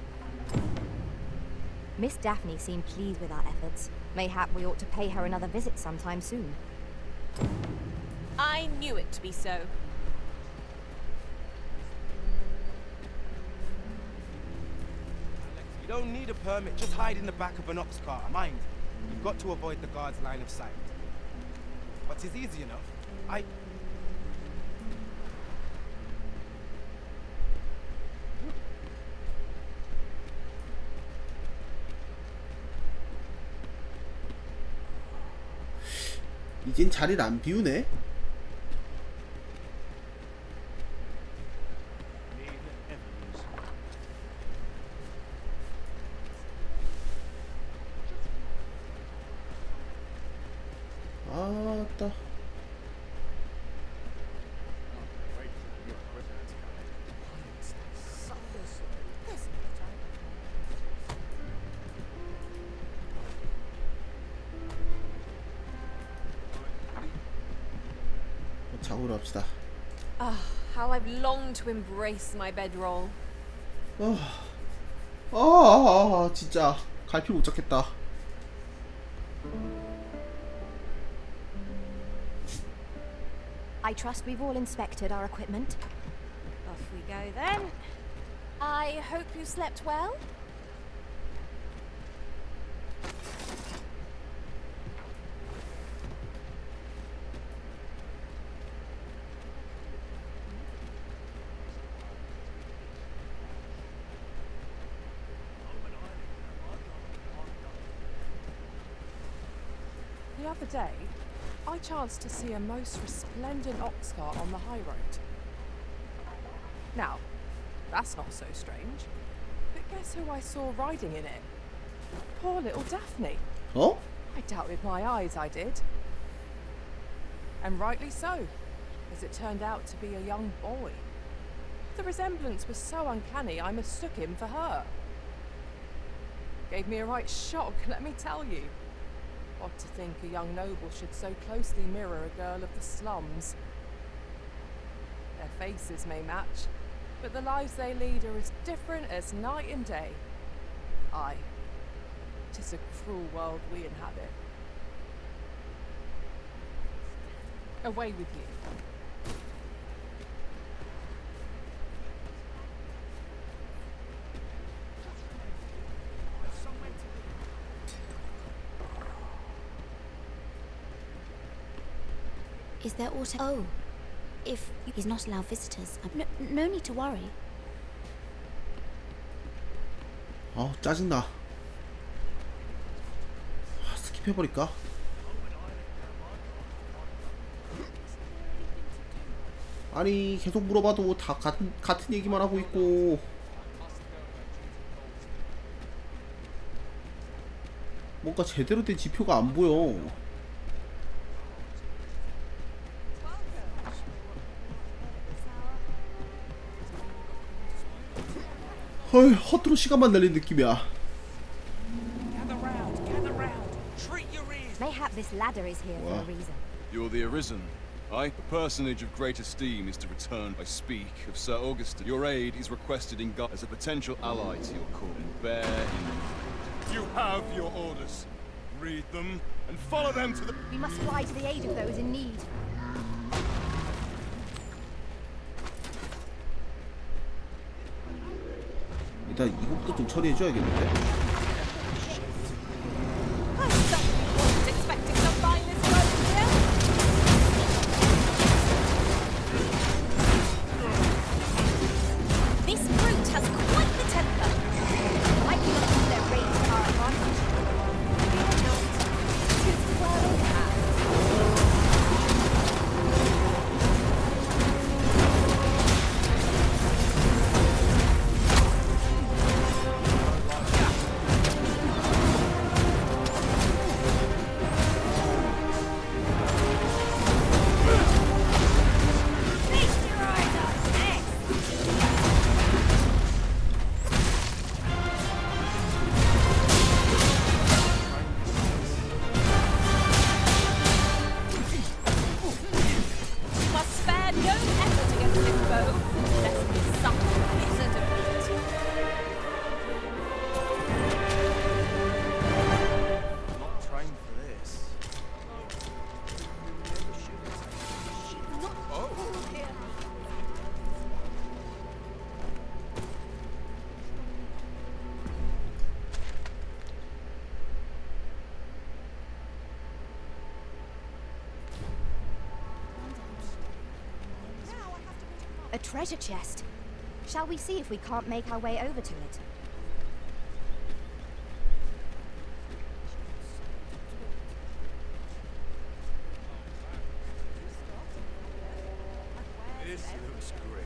S12: Miss Daphne seemed pleased with our efforts. Mayhap we ought to pay her another visit sometime soon.
S2: I knew it to be so.
S22: You don't need a permit, just hide in the back of an ox cart, mind.
S18: You've got to avoid the guard's line of sight. But it's easy enough.
S1: 이젠 자리를 안 비우네. 아따. 자고로 합시다.
S2: Ah, how I've longed to embrace my bedroll.
S1: 진짜 갈피 못 잡겠다.
S12: I trust we've all inspected our equipment.
S2: Off we go then. I hope you slept well.
S6: The other day, I chanced to see a most resplendent ox cart on the high road. Now, that's not so strange. But guess who I saw riding in it? Poor little Daphne.
S1: Oh?
S6: I doubted my eyes, I did. And rightly so, as it turned out to be a young boy. The resemblance was so uncanny, I mistook him for her. Gave me a right shock, let me tell you. Odd to think a young noble should so closely mirror a girl of the slums. Their faces may match, but the lives they lead are as different as night and day. Aye, 'tis a cruel world we inhabit. Away with you.
S15: Is there auto? Oh, if he's not allowed visitors, no need to worry.
S1: 짜증나. 스킵해버릴까? 아니 계속 물어봐도 다 같은 얘기만 하고 있고 뭔가 제대로 된 지표가 안 보여. 헐, 헛으로 시간만 날린 느낌이야.
S12: Mayhap this ladder is here for a reason.
S22: You're the Arisen. A personage of great esteem is to return. I speak of Sir Augustin. Your aid is requested in as a potential ally to your court. And bear in mind. You have your orders. Read them and follow them to the...
S12: We must fly to the aid of those in need.
S1: 일단 이것도 좀 처리해줘야겠는데?
S12: A treasure chest. Shall we see if we can't make our way over to it?
S21: This looks great.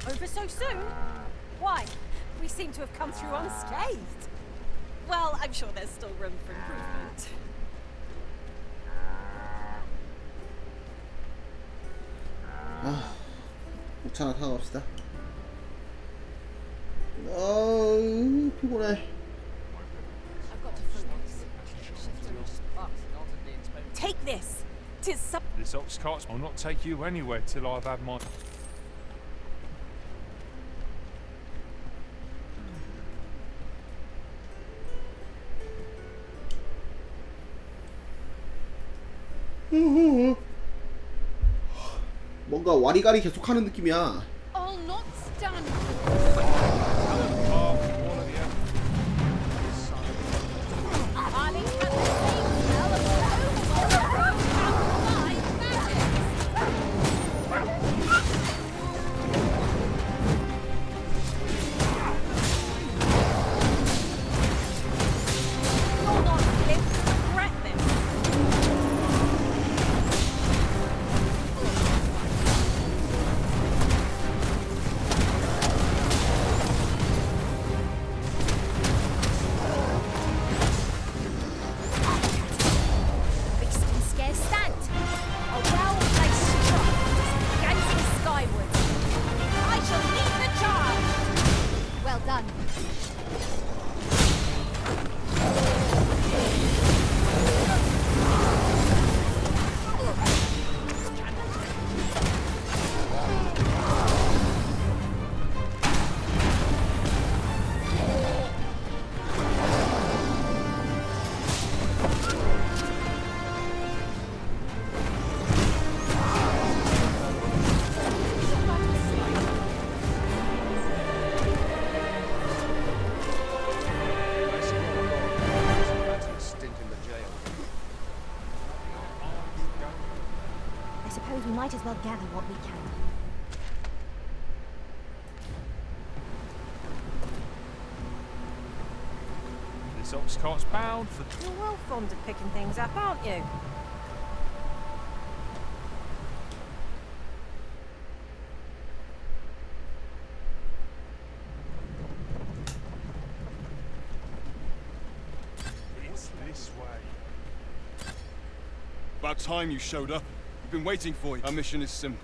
S2: Over so soon? Why? We seem to have come through unscathed. Well, I'm sure there's still room for improvement.
S1: 차나 타고 갑시다. 피곤해.
S2: Take this. 'Tis sub.
S20: This ox cart will not take you anywhere till I've had my...
S1: 뭔가 와리가리 계속하는 느낌이야.
S2: I'll not stand.
S12: We might as well gather what we can.
S20: This ox cart's bound for...
S2: You're well fond of picking things up, aren't you?
S20: It's this way.
S22: About time you showed up. We've been waiting for you. Our mission is simple.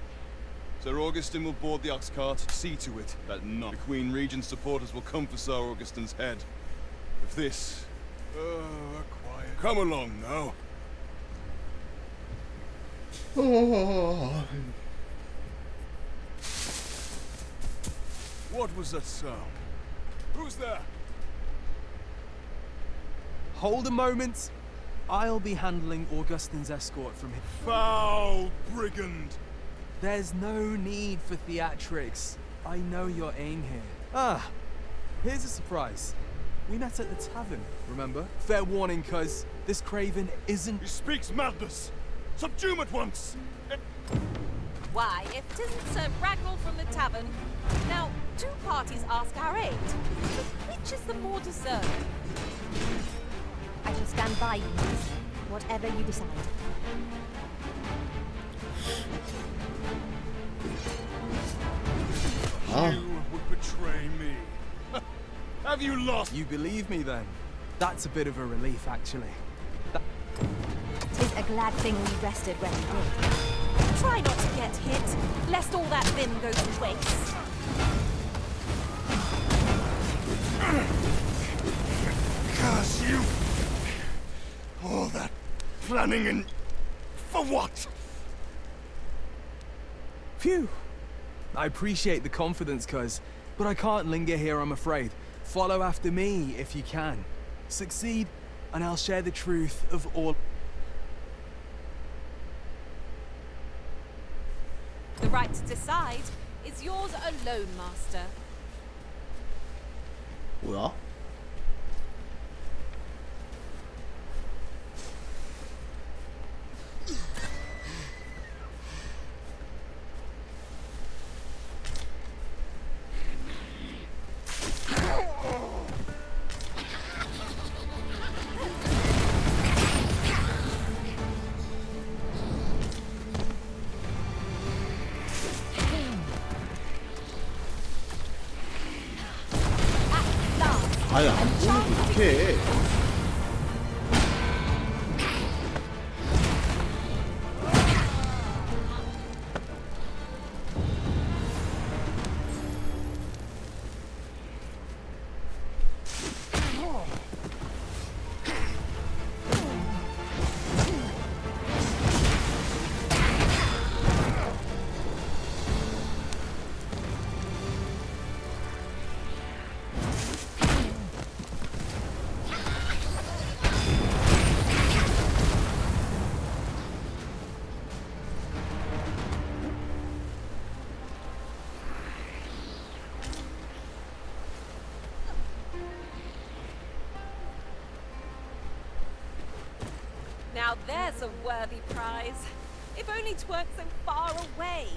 S22: Sir Augustin will board the ox cart, see to it that none of the Queen Regent's supporters will come for Sir Augustin's head. If this... quiet. Come along now. What was that sound? Who's there?
S8: Hold a moment. I'll be handling Augustin's escort from here.
S22: Foul brigand!
S8: There's no need for theatrics. I know your aim here. Ah, here's a surprise. We met at the tavern, remember? Fair warning, cuz this craven isn't...
S22: He speaks madness! Subdue him at once!
S2: Why, if 'tisn't Sir Ragnall from the tavern. Now, two parties ask our aid. But which is the more deserving?
S12: I shall stand by you, miss. Whatever you decide.
S22: You would betray me. Have you lost?
S8: You believe me then? That's a bit of a relief, actually.
S12: Tis a glad thing we rested when we did.
S2: Try not to get hit, lest all that vim go to waste.
S22: Curse you! All that planning and... for what?
S8: Phew! I appreciate the confidence, cuz, but I can't linger here, I'm afraid. Follow after me, if you can. Succeed, and I'll share the truth of all.
S2: The right to decide is yours alone, Master.
S1: 뭐야? 아예 안 보내도 이렇게
S2: Now there's a worthy prize. If only 'tweren't so far away.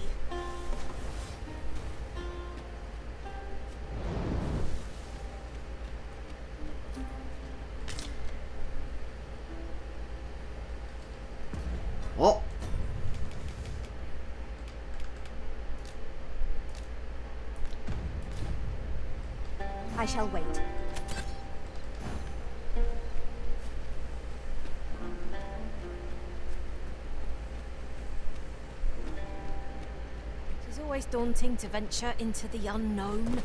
S1: 어?
S12: I shall wait.
S2: It is always daunting to venture into the unknown.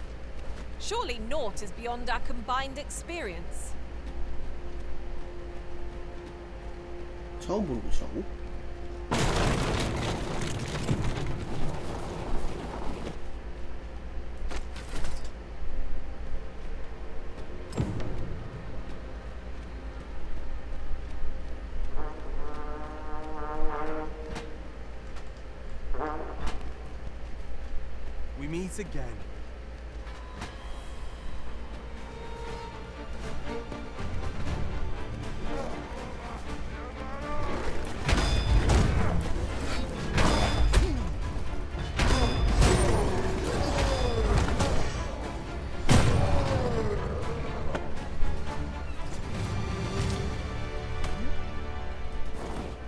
S2: Surely naught is beyond our combined experience.
S1: 처음 보는 곳이라고?
S8: We meet again.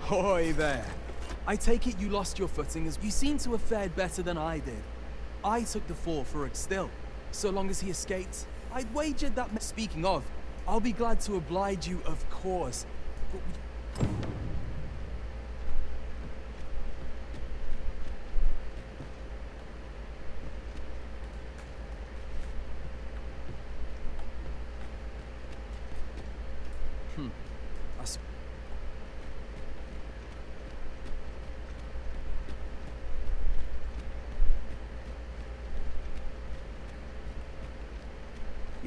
S8: Hoy there. I take it you lost your footing as you seem to have fared better than I did. I took the fall for it still. So long as he escaped, I'd wagered that. Speaking of, I'll be glad to oblige you, of course. But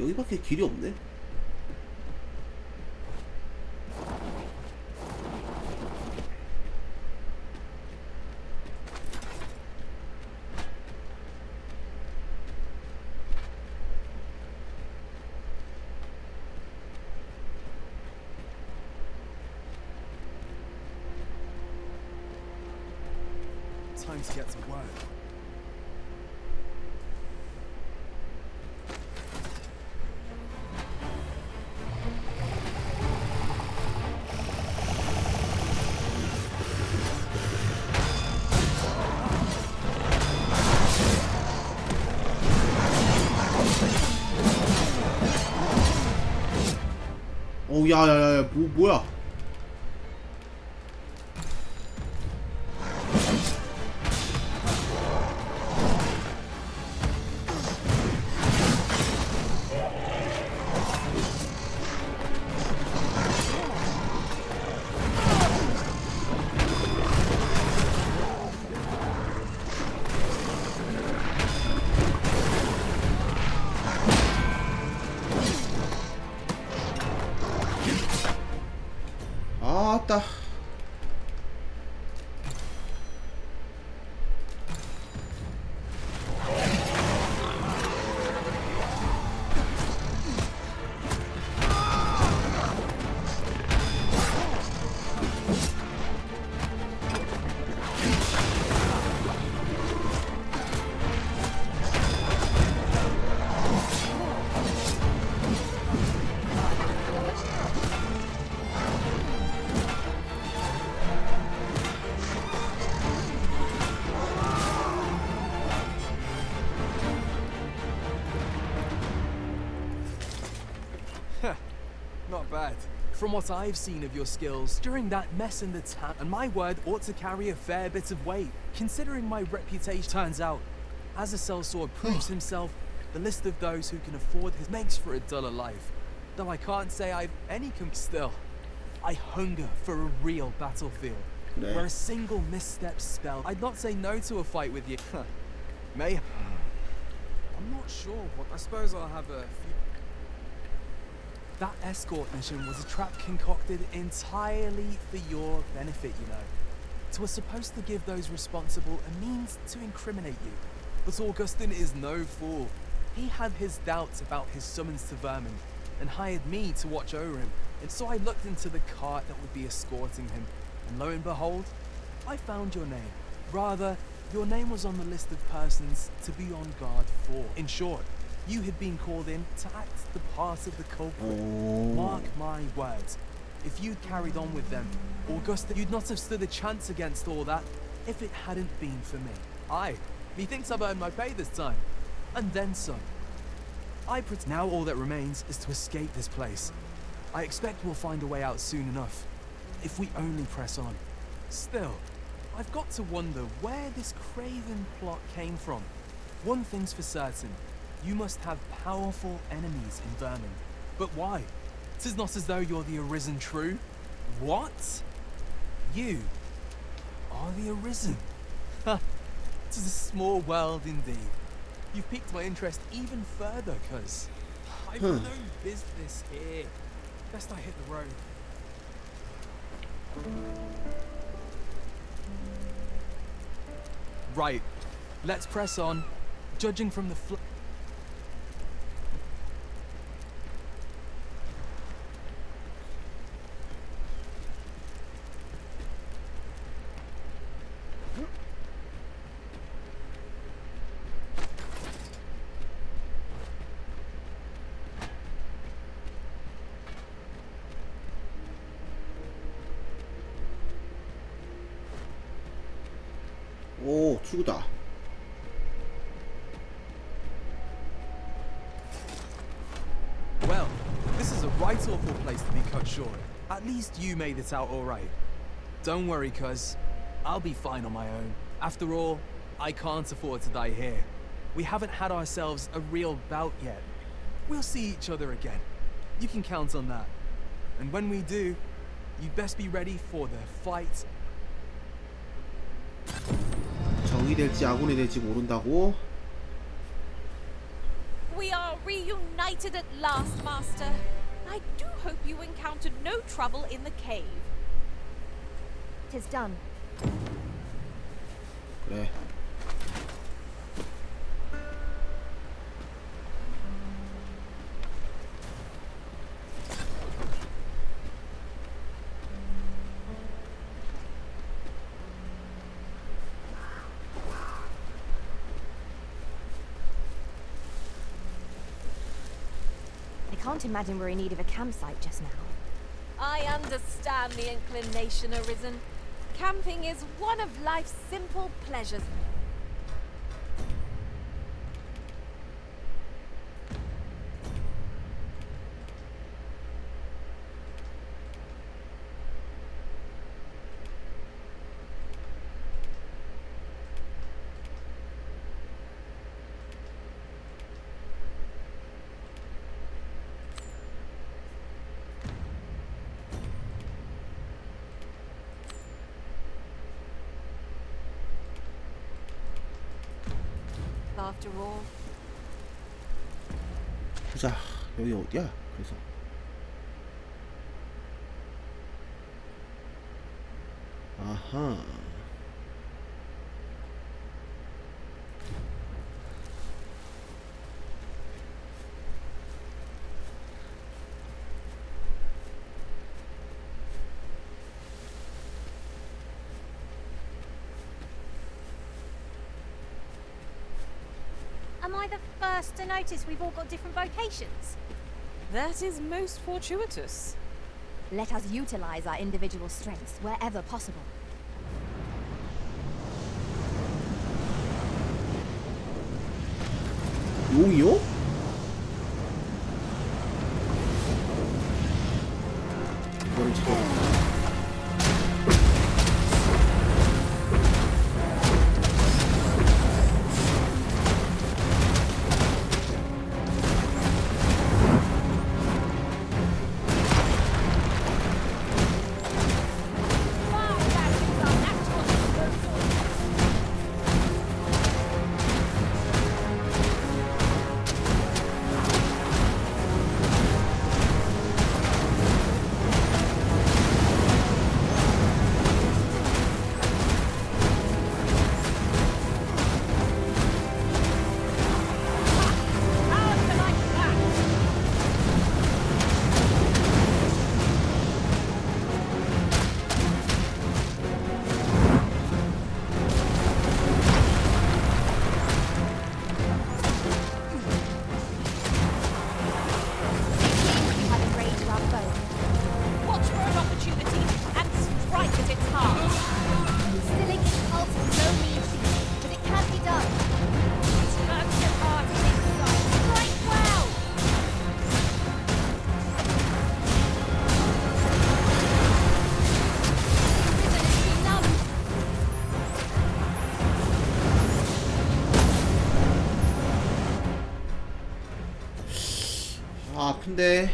S1: 여기밖에 길이 없네.
S8: time to get to work.
S1: 오, 야야야야, 뭐야? 아따.
S8: Not bad. From what I've seen of your skills during that mess in the town, and my word ought to carry a fair bit of weight, considering my reputation. Turns out, as a sellsword proves himself, the list of those who can afford his makes for a duller life. Though I can't say I've any still. I hunger for a real battlefield, where a single misstep spell. I'd not say no to a fight with you. May. I'm not sure what. I suppose I'll have a few. That escort mission was a trap concocted entirely for your benefit, you know. It was supposed to give those responsible a means to incriminate you. But Augustin is no fool. He had his doubts about his summons to Vermin, and hired me to watch over him. And so I looked into the cart that would be escorting him, and lo and behold, I found your name. Rather, your name was on the list of persons to be on guard for. In short, you had been called in to act the part of the culprit. Mark my words. If you'd carried on with them, Augustin, you'd not have stood a chance against all that if it hadn't been for me. Aye, methinks I've earned my pay this time. And then some. Now all that remains is to escape this place. I expect we'll find a way out soon enough, if we only press on. Still, I've got to wonder where this craven plot came from. One thing's for certain. You must have powerful enemies in Vermin. But why? 'Tis not as though you're the Arisen true. What? You are the Arisen. Ha! 'Tis a small world indeed. You've piqued my interest even further, cuz I've no business here. Best I hit the road. Right. Let's press on. Judging from the
S1: 오, 출구다.
S8: Well, this is a right awful place to be cut short. At least you made it out all right. Don't worry, cuz. I'll be fine on my own. After all, I can't afford to die here. We haven't had ourselves a real bout yet. We'll see each other again. You can count on that. And when we do, you'd best be ready for the fight.
S1: 정이 될지 아군이 될지 모른다고?
S2: We are reunited at last, Master. I do hope you encountered no trouble in the cave.
S12: 'Tis done.
S1: 그래.
S12: I can't imagine we're in need of a campsite just now.
S2: I understand the inclination, Arisen. Camping is one of life's simple pleasures. After all.
S1: 보자. 여기 어디야? 그래서 아하.
S15: Am I the first to notice we've all got different vocations?
S6: That is most fortuitous.
S12: Let us utilize our individual strengths wherever possible.
S1: 용이요? 이거를 지금 아픈데.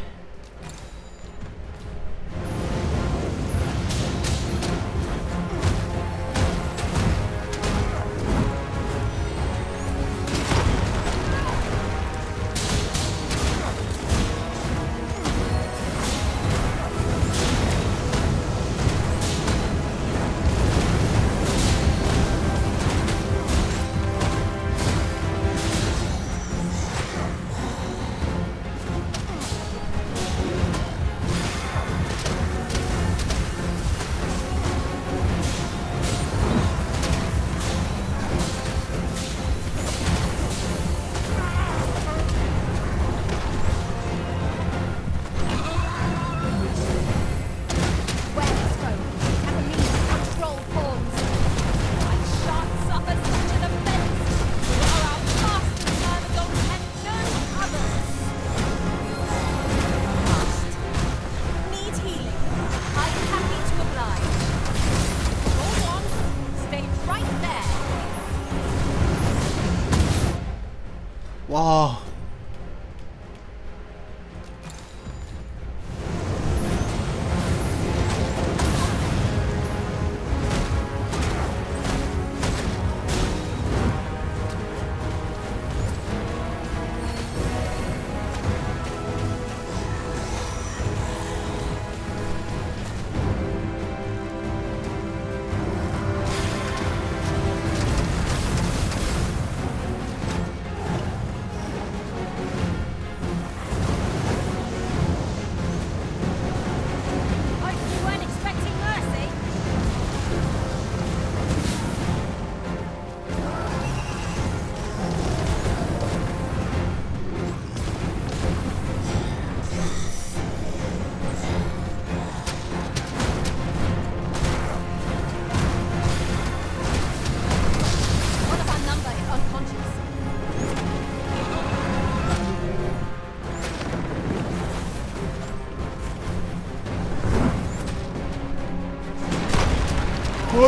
S1: 와.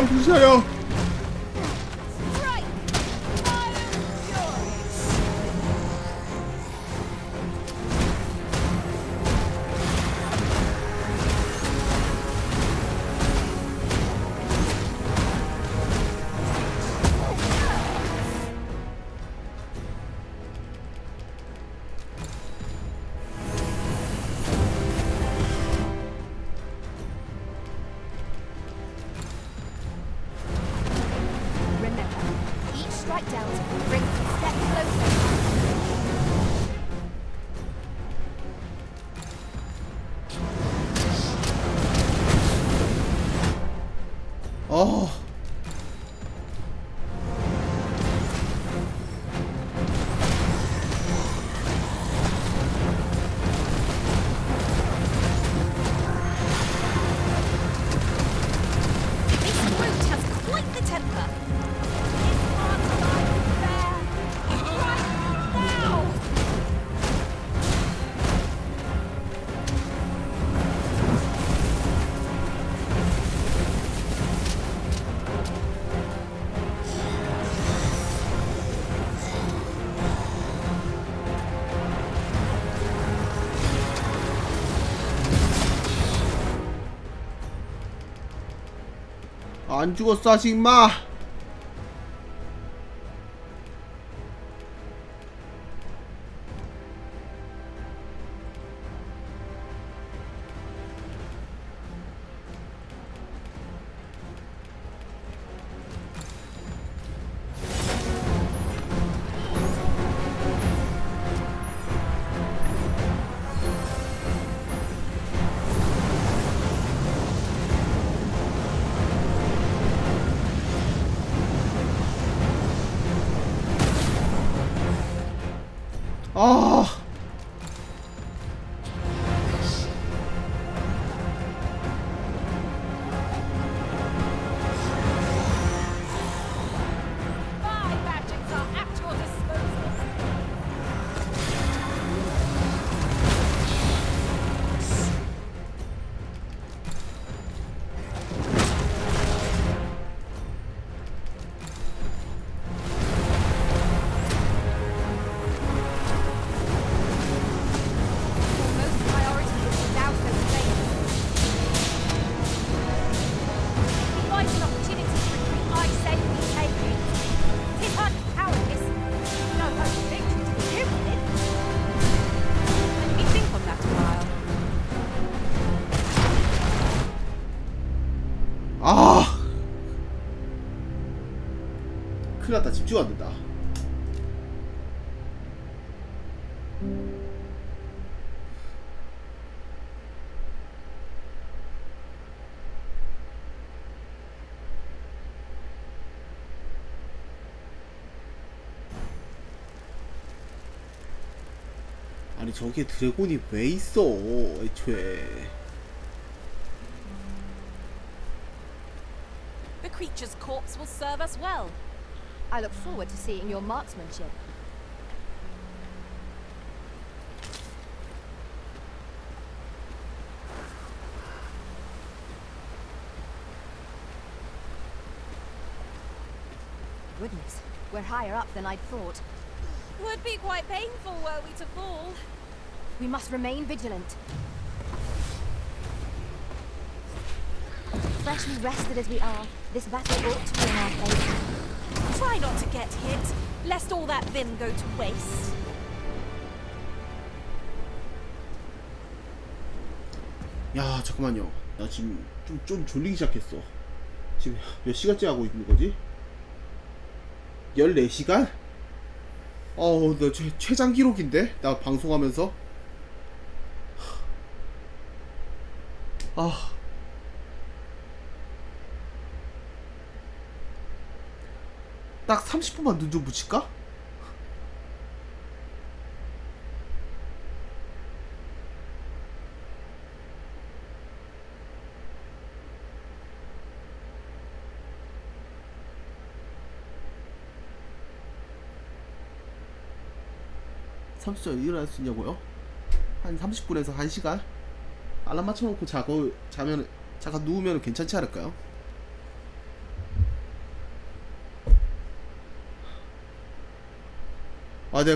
S1: 주세요.
S2: This brute has quite the temper. His heart lies there, right now.
S1: 안 죽었어 아직 마.
S2: My magics are at your disposal.
S12: Most priority is to douse those flames.
S2: If we find an opportunity to retreat, I say we take it. 'Tis hardly cowardice. No hope of victory to begin with.
S6: Let me think on that a while.
S1: 큰일 났다. 집중 안 된다. 아니 저기에 드래곤이 왜 있어 애초에.
S2: The creature's corpse will serve us well.
S12: I look forward to seeing your marksmanship. Goodness, we're higher up than I'd thought.
S2: Would be quite painful were we to fall.
S12: We must remain vigilant. Freshly rested as we are, this battle ought to be in our favour.
S2: Try not to get hit, lest all that vim go to waste.
S1: 야 잠깐만요. 나 지금 좀 졸리기 시작했어. 지금 몇 시간째 하고 있는 거지? 14시간? 나 최장 기록인데? 나 방송하면서? 딱 30분만 눈 좀 붙일까? 일어날 수 있냐고요? 한 30분에서 1시간? 알람 맞춰놓고 자면 잠깐 누우면 괜찮지 않을까요?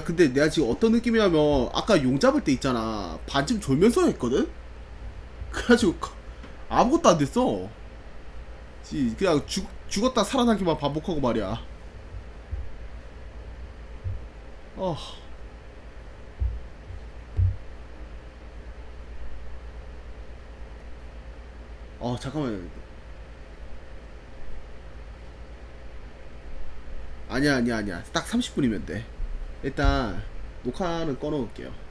S1: 근데 내가 지금 어떤 느낌이냐면 아까 용 잡을 때 있잖아 반쯤 졸면서 했거든? 그래가지고 아무것도 안 됐어. 그냥 죽었다 살아나기만 반복하고 말이야. 잠깐만. 아니야. 딱 30분이면 돼. 일단 녹화는 꺼놓을게요.